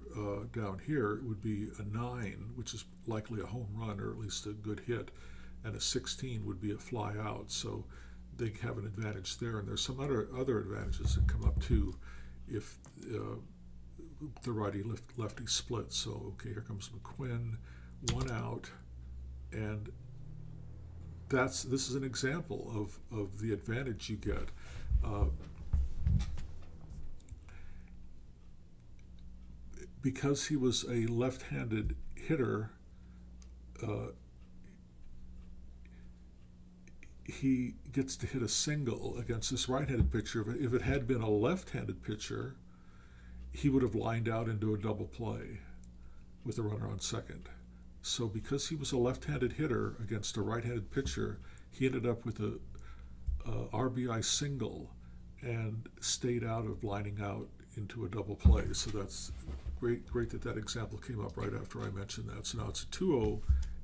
down here, it would be a 9, which is likely a home run or at least a good hit, and a 16 would be a fly out. So they have an advantage there, and there's some other advantages that come up too if the righty-lefty split. So okay, here comes McQuinn, 1 out, and this is an example of the advantage you get. Because he was a left-handed hitter, he gets to hit a single against this right-handed pitcher. If it had been a left-handed pitcher, he would have lined out into a double play with a runner on second. So because he was a left-handed hitter against a right-handed pitcher, he ended up with a RBI single and stayed out of lining out into a double play. So that's great that example came up right after I mentioned that. So now it's a 2-0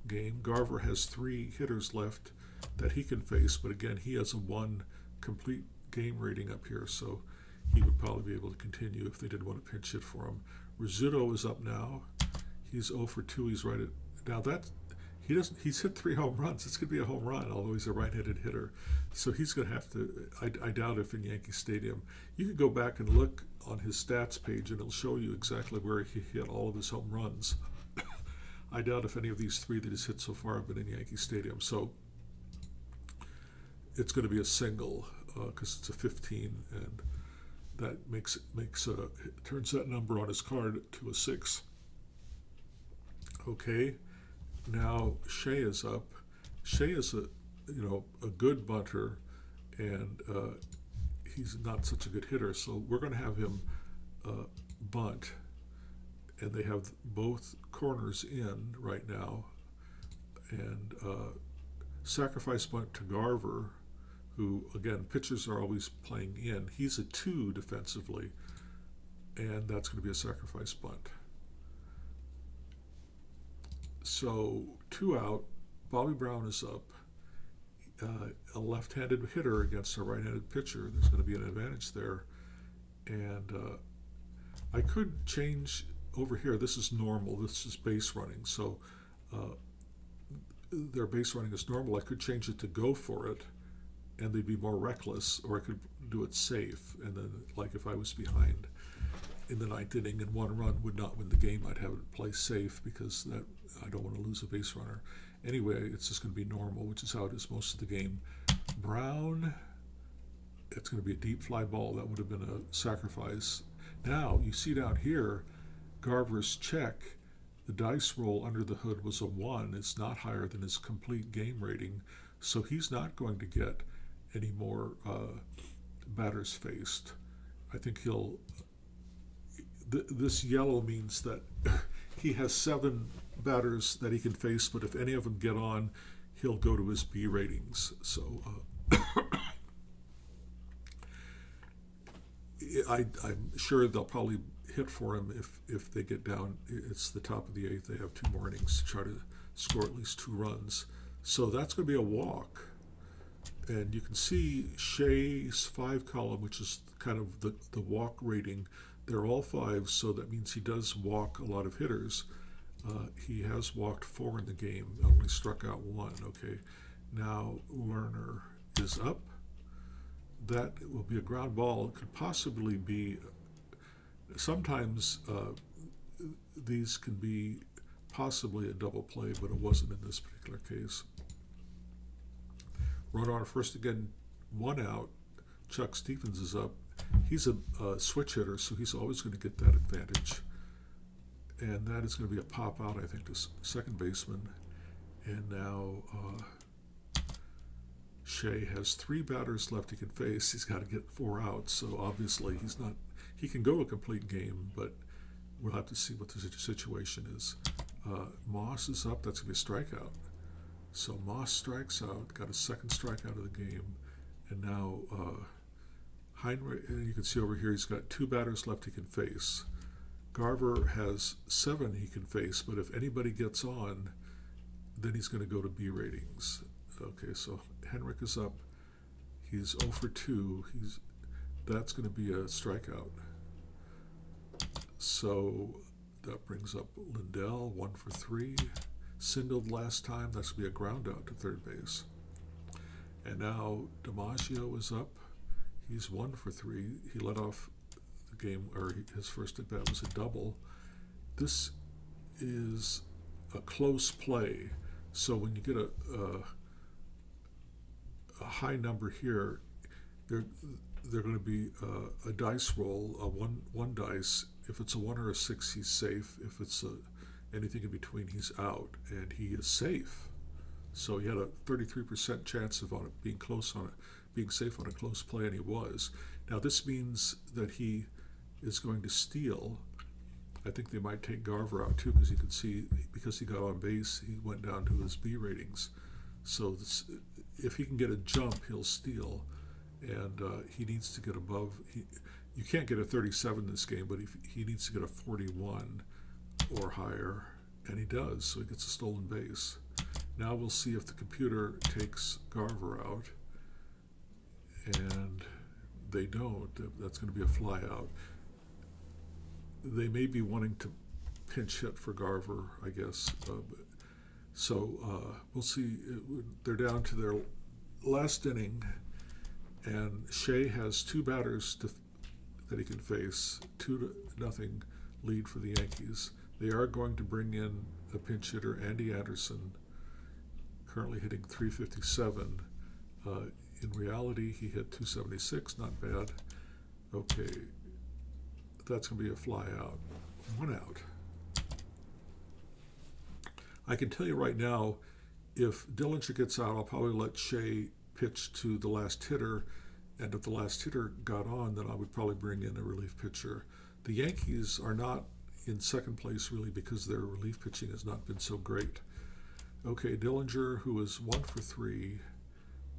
game. Garver has 3 hitters left that he can face, but again, he has a 1 complete game rating up here, so he would probably be able to continue if they did want to pinch hit for him. Rizzuto is up now. He's 0 for 2. He's right at now that he's hit 3 home runs. It's going to be a home run, although he's a right-handed hitter. So he's going to have to, I doubt if in Yankee Stadium. You can go back and look on his stats page, and it'll show you exactly where he hit all of his home runs. I doubt if any of these 3 that he's hit so far have been in Yankee Stadium. So it's going to be a single because it's a 15, and that turns that number on his card to a 6. Okay, now Shea is up. Shea is a good bunter, and he's not such a good hitter, so we're going to have him bunt, and they have both corners in right now, and sacrifice bunt to Garver, who, again, pitchers are always playing in. He's a 2 defensively, and that's going to be a sacrifice bunt. So 2 out, Bobby Brown is up. A left-handed hitter against a right-handed pitcher. There's going to be an advantage there. And I could change over here. This is normal. This is base running. So their base running is normal. I could change it to go for it, and they'd be more reckless, or I could do it safe. And then, like, if I was behind in the 9th inning and 1 run would not win the game, I'd have it play safe, because that I don't want to lose a base runner. Anyway, it's just going to be normal, which is how it is most of the game. Brown, it's going to be a deep fly ball. That would have been a sacrifice. Now, you see down here, Garver's check, the dice roll under the hood was a 1. It's not higher than his complete game rating, so he's not going to get any more batters faced. I think he'll... This yellow means that he has 7 batters that he can face, but if any of them get on, he'll go to his B ratings. So I'm sure they'll probably hit for him if they get down. It's the top of the 8th. They have 2 more innings to try to score at least 2 runs. So that's going to be a walk. And you can see Shea's 5 column, which is kind of the walk rating. They're all 5s, so that means he does walk a lot of hitters. He has walked 4 in the game, only struck out 1. Okay, now Lerner is up. That will be a ground ball. It could possibly be, sometimes these can be possibly a double play, but it wasn't in this particular case. Runner on first again, 1 out. Chuck Stephens is up. He's a switch hitter, so he's always going to get that advantage. And that is going to be a pop out, I think, to second baseman. And now Shea has 3 batters left he can face. He's got to get 4 outs, so obviously he's not. He can go a complete game, but we'll have to see what the situation is. Moss is up. That's going to be a strikeout. So Moss strikes out, got a 2nd strikeout of the game, and now Heinrich. You can see over here he's got 2 batters left he can face. Garver has 7 he can face, but if anybody gets on, then he's going to go to B ratings. Okay, so Henrik is up. He's 0 for 2. That's going to be a strikeout. So that brings up Lindell, 1 for 3. Singled last time. That's going to be a ground out to third base. And now DiMaggio is up. He's 1 for 3. He led off the game, or his first at bat was a double. This is a close play. So when you get a high number here, they're going to be a dice roll, a one dice. If it's a 1 or a 6, he's safe. If it's anything in between, he's out, and he is safe. So he had a 33% chance of being close on it, being safe on a close play, and he was. Now this means that he is going to steal. I think they might take Garver out too, because you can see, because he got on base, he went down to his B ratings. So if he can get a jump, he'll steal, and he needs to get above. You can't get a 37 in this game, but he needs to get a 41 or higher, and he does. So he gets a stolen base. Now we'll see if the computer takes Garver out, and they don't. That's going to be a fly out. They may be wanting to pinch hit for Garver, I guess. So we'll see. They're down to their last inning, and Shea has 2 batters that he can face. 2-0 lead for the Yankees. They are going to bring in a pinch hitter, Andy Anderson, currently hitting .357. In reality, he hit .276, not bad. Okay, that's going to be a fly out. 1 out. I can tell you right now, if Dillinger gets out, I'll probably let Shea pitch to the last hitter. And if the last hitter got on, then I would probably bring in a relief pitcher. The Yankees are not in second place really because their relief pitching has not been so great. Okay, Dillinger, who is 1 for 3,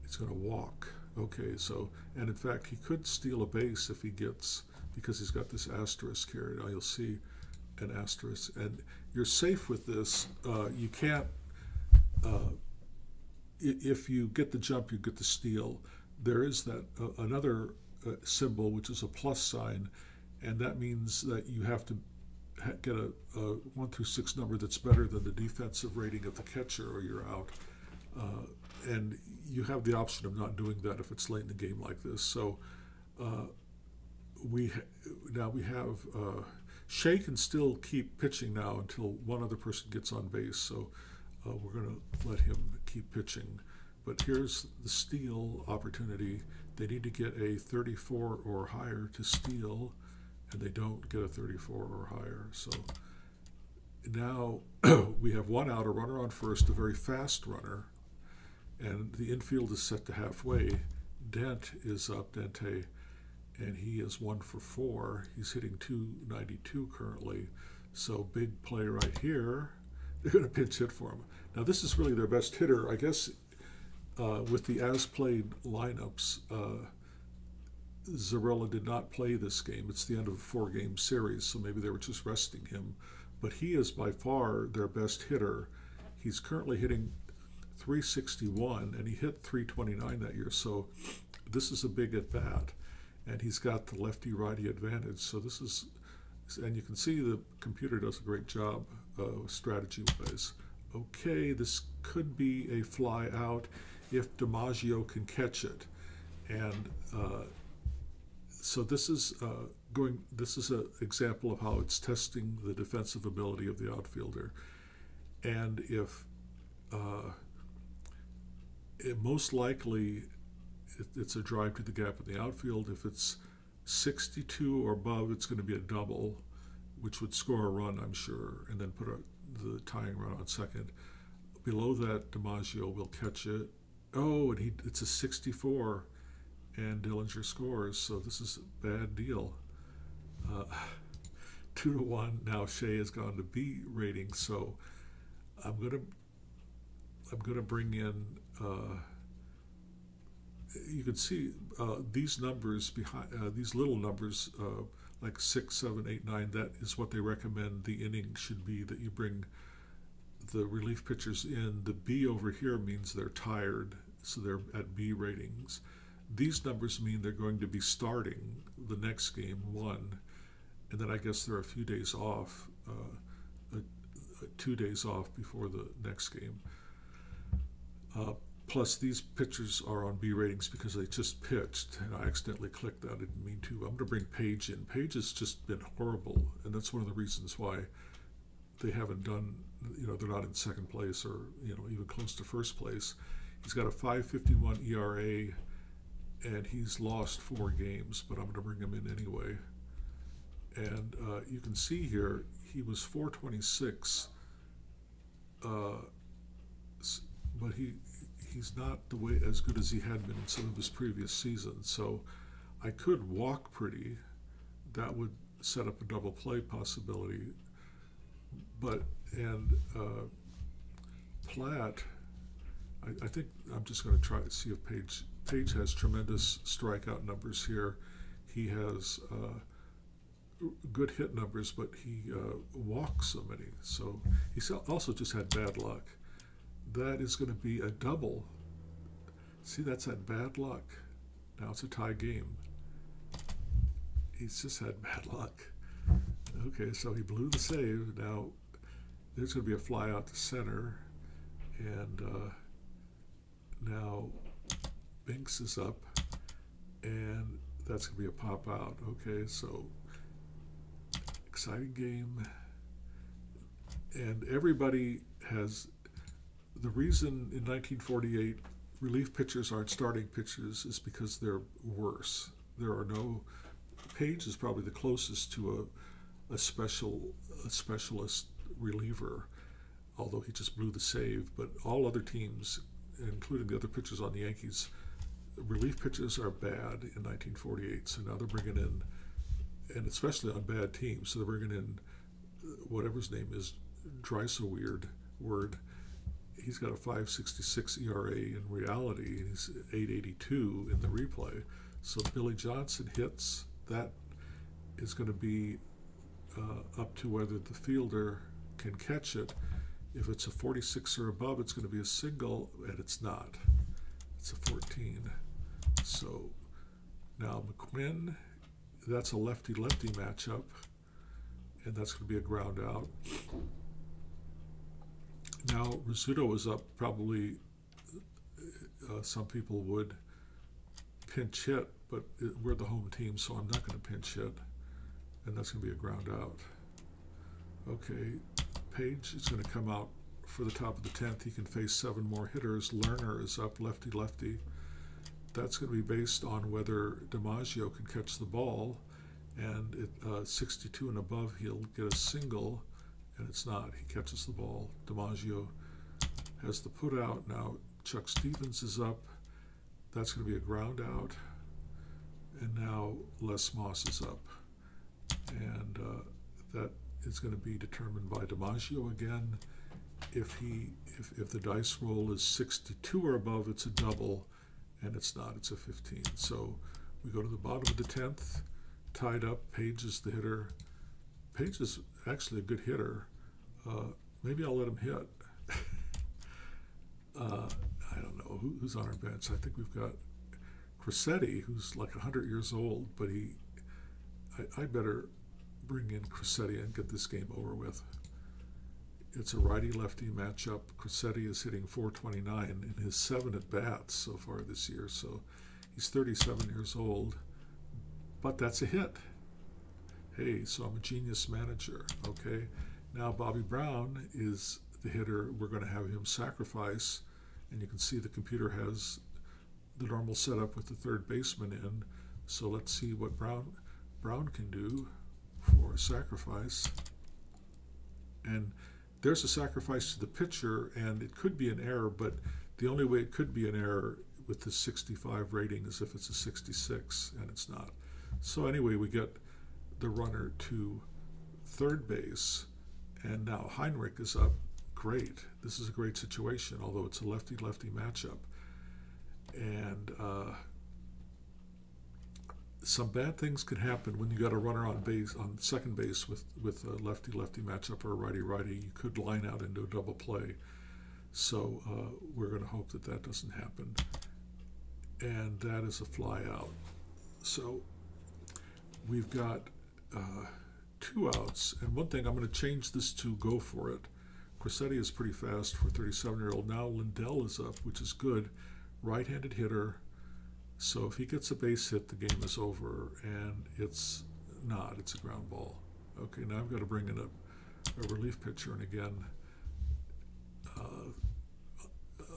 is going to walk. Okay, so, and in fact, he could steal a base if he gets, because he's got this asterisk here. Now you'll see an asterisk, and you're safe with this. You can't, if you get the jump, you get the steal. There is that another symbol, which is a plus sign, and that means that you have to get a 1 through 6 number that's better than the defensive rating of the catcher, or you're out. And you have the option of not doing that if it's late in the game like this. So now we have Shea can still keep pitching now until one other person gets on base. So we're going to let him keep pitching. But here's the steal opportunity. They need to get a 34 or higher to steal, and they don't get a 34 or higher. So now we have 1 out, a runner on first, a very fast runner, and the infield is set to halfway. Dent is up, Dente, and he is 1 for 4. He's hitting .292 currently. So big play right here. They're going to pinch hit for him. Now this is really their best hitter, I guess. With the as-played lineups, Zarella did not play this game. It's the end of a 4-game series, so maybe they were just resting him. But he is by far their best hitter. He's currently hitting .361, and he hit .329 that year. So this is a big at-bat, and he's got the lefty-righty advantage. So this is, and you can see the computer does a great job strategy-wise. Okay, this could be a fly out if DiMaggio can catch it. And so this is an example of how it's testing the defensive ability of the outfielder. And if most likely it's a drive to the gap in the outfield. If it's 62 or above, it's going to be a double, which would score a run, I'm sure, and then put the tying run on second. Below that, DiMaggio will catch it. Oh, and it's a 64, and Dillinger scores. So this is a bad deal. 2-1. Now Shea has gone to B rating. So I'm gonna bring in. You can see these numbers behind these little numbers, like 6, 7, 8, 9. That is what they recommend the inning should be. That you bring the relief pitchers in. The B over here means they're tired, so they're at B ratings. These numbers mean they're going to be starting the next game, 1, and then I guess there are a few days off, 2 days off before the next game. Plus, these pitchers are on B ratings because they just pitched, and I accidentally clicked that. I didn't mean to. I'm going to bring Page in. Page has just been horrible, and that's one of the reasons why they haven't done, they're not in second place or, even close to first place. He's got a 5.51 ERA, and he's lost 4 games, but I'm going to bring him in anyway. And you can see here, he was 426, but he's not as good as he had been in some of his previous seasons. So I could walk Pretty. That would set up a double play possibility. And Platt, I think I'm just going to try to see if Page has tremendous strikeout numbers here. He has good hit numbers, but he walks so many. So he's also just had bad luck. That is going to be a double. See, that's that bad luck. Now it's a tie game. He's just had bad luck. Okay, so he blew the save. Now there's going to be a fly out to center. And now Binks is up. And that's going to be a pop out. Okay, so exciting game. And everybody has... The reason in 1948 relief pitchers aren't starting pitchers is because they're worse. There are no... Page is probably the closest to a specialist reliever, although he just blew the save. But all other teams, including the other pitchers on the Yankees, relief pitchers are bad in 1948, so now they're bringing in, and especially on bad teams, so they're bringing in whatever his name is, Dreiselweird word. He's got a 5.66 ERA in reality, and he's 8.82 in the replay. So Billy Johnson hits, that is going to be up to whether the fielder can catch it. If it's a 46 or above, it's going to be a single, and it's not. It's a 14. So now McQuinn, that's a lefty-lefty matchup, and that's going to be a ground out. Now Rizzuto is up. Probably some people would pinch hit, but we're the home team, so I'm not going to pinch hit, and that's going to be a ground out. Okay, Page is going to come out for the top of the 10th. He can face 7 more hitters. Lerner is up, lefty-lefty. That's going to be based on whether DiMaggio can catch the ball, and at 62 and above, he'll get a single, and it's not. He catches the ball. DiMaggio has the put out. Now Chuck Stevens is up. That's going to be a ground out. And now Les Moss is up. And that is going to be determined by DiMaggio again. If the dice roll is 62 or above, it's a double, and it's not. It's a 15. So we go to the bottom of the 10th, tied up. Page is the hitter. Page is actually a good hitter. Maybe I'll let him hit. I don't know who's on our bench. I think we've got Crissetti, who's like 100 years old, but I better bring in Crissetti and get this game over with. It's a righty-lefty matchup. Crissetti is hitting .429 in his 7 at-bats so far this year, so he's 37 years old, but that's a hit. Hey, so I'm a genius manager, okay? Now Bobby Brown is the hitter. We're going to have him sacrifice, and you can see the computer has the normal setup with the third baseman in, so let's see what Brown can do for a sacrifice. And there's a sacrifice to the pitcher, and it could be an error, but the only way it could be an error with the 65 rating is if it's a 66, and it's not. So anyway, we get the runner to third base, and now Heinrich is up. Great. This is a great situation, although it's a lefty-lefty matchup. And some bad things can happen when you got a runner on base, on second base with a lefty-lefty matchup or a righty-righty. You could line out into a double play. So we're going to hope that that doesn't happen. And that is a fly out. So we've got 2 outs. And one thing, I'm going to change this to go for it. Crissetti is pretty fast for a 37-year-old. Now Lindell is up, which is good. Right-handed hitter. So if he gets a base hit, the game is over, and it's not. It's a ground ball. Okay, now I've got to bring in a relief pitcher, and again,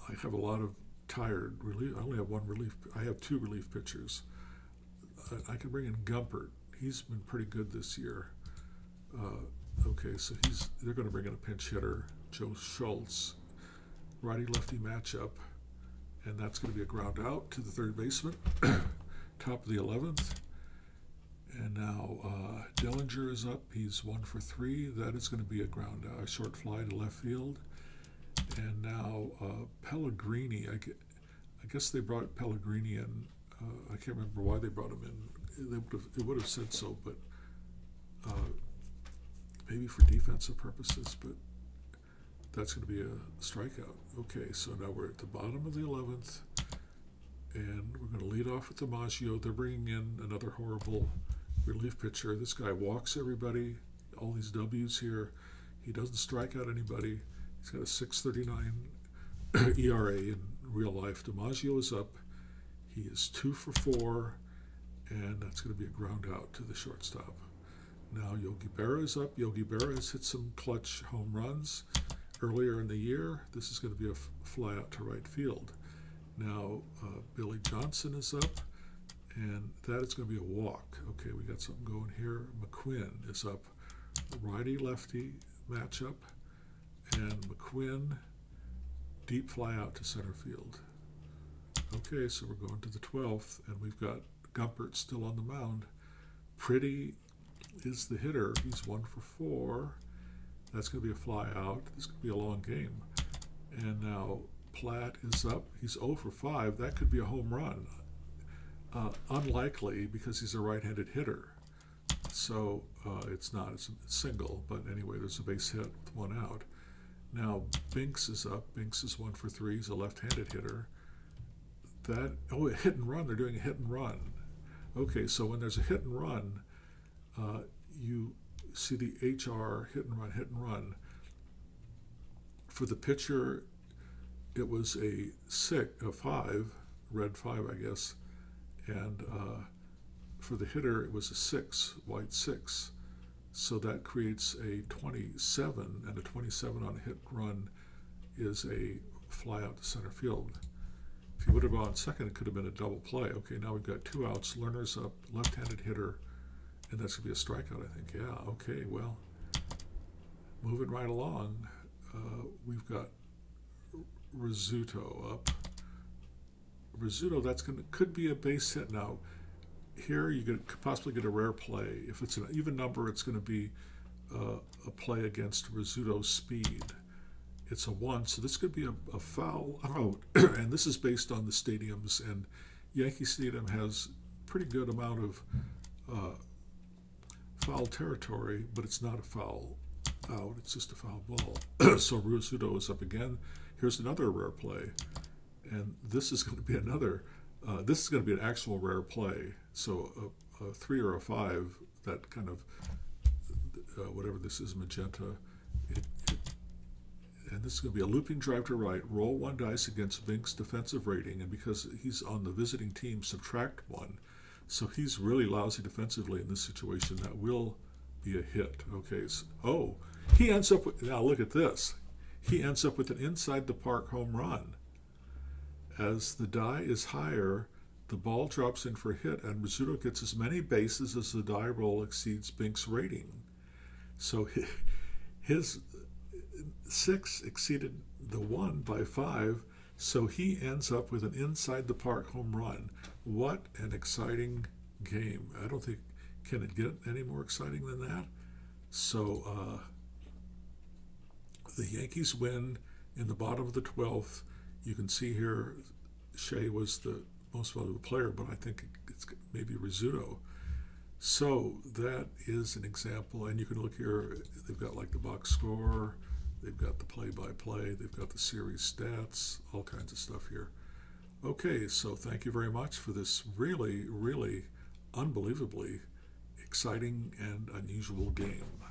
I have a lot of tired relief. I only have one relief. I have 2 relief pitchers. I can bring in Gumpert. He's been pretty good this year. Okay, so they're going to bring in a pinch hitter, Joe Schultz, righty-lefty matchup. And that's going to be a ground out to the third baseman, top of the 11th. And now Dellinger is up. He's 1 for 3. That is going to be a ground out, a short fly to left field. And now Pellegrini. I guess they brought Pellegrini in. I can't remember why they brought him in. It would have said so, but maybe for defensive purposes. But that's going to be a strikeout. Okay, so now we're at the bottom of the 11th, and we're going to lead off with DiMaggio. They're bringing in another horrible relief pitcher. This guy walks everybody, all these W's here. He doesn't strike out anybody. He's got a 6.39 ERA in real life. DiMaggio is up. He is 2 for 4, and that's going to be a ground out to the shortstop. Now Yogi Berra is up. Yogi Berra has hit some clutch home runs earlier in the year. This is going to be a fly out to right field. Now Billy Johnson is up, and that is going to be a walk. Okay, we got something going here. McQuinn is up, righty-lefty matchup, and McQuinn deep fly out to center field. Okay, so we're going to the 12th, and we've got Gumpert still on the mound. Pretty is the hitter. He's 1 for 4. That's going to be a fly out. This could be a long game. And now Platt is up. He's 0 for 5. That could be a home run. Unlikely because he's a right-handed hitter. So it's not. It's a single. But anyway, there's a base hit with 1 out. Now Binks is up. Binks is 1 for 3. He's a left-handed hitter. A hit and run. They're doing a hit and run. Okay, so when there's a hit and run, you see the HR, hit and run. For the pitcher, it was a 5, red 5, I guess. And for the hitter, it was a 6, white 6. So that creates a 27, and a 27 on a hit and run is a fly out to center field. If he would have gone second, it could have been a double play. Okay, now we've got 2 outs, Lerner's up, left-handed hitter, and that's going to be a strikeout, I think. Yeah, okay, well, moving right along, we've got Rizzuto up. Rizzuto, could be a base hit. Now, here you could possibly get a rare play. If it's an even number, it's going to be a play against Rizzuto's speed. It's a 1, so this could be a foul out, and this is based on the stadiums, and Yankee Stadium has pretty good amount of foul territory, but it's not a foul out, it's just a foul ball. So Rizzuto is up again. Here's another rare play, and this is going to be this is going to be an actual rare play. So a 3 or a 5, that kind of, whatever this is, magenta, and this is going to be a looping drive to right, roll 1 dice against Binks' defensive rating, and because he's on the visiting team, subtract 1. So he's really lousy defensively in this situation. That will be a hit. Okay, so, he ends up with, now look at this. He ends up with an inside the park home run. As the die is higher, the ball drops in for a hit, and Rizzuto gets as many bases as the die roll exceeds Binks' rating. So his 6 exceeded the 1 by 5, so he ends up with an inside the park home run. What an exciting game. I don't think, can it get any more exciting than that? So the Yankees win in the bottom of the 12th. You can see here Shea was the most valuable player, but I think it's maybe Rizzuto. So that is an example, and you can look here, they've got like the box score, they've got the play-by-play, they've got the series stats, all kinds of stuff here. Okay, so thank you very much for this really, really unbelievably exciting and unusual game.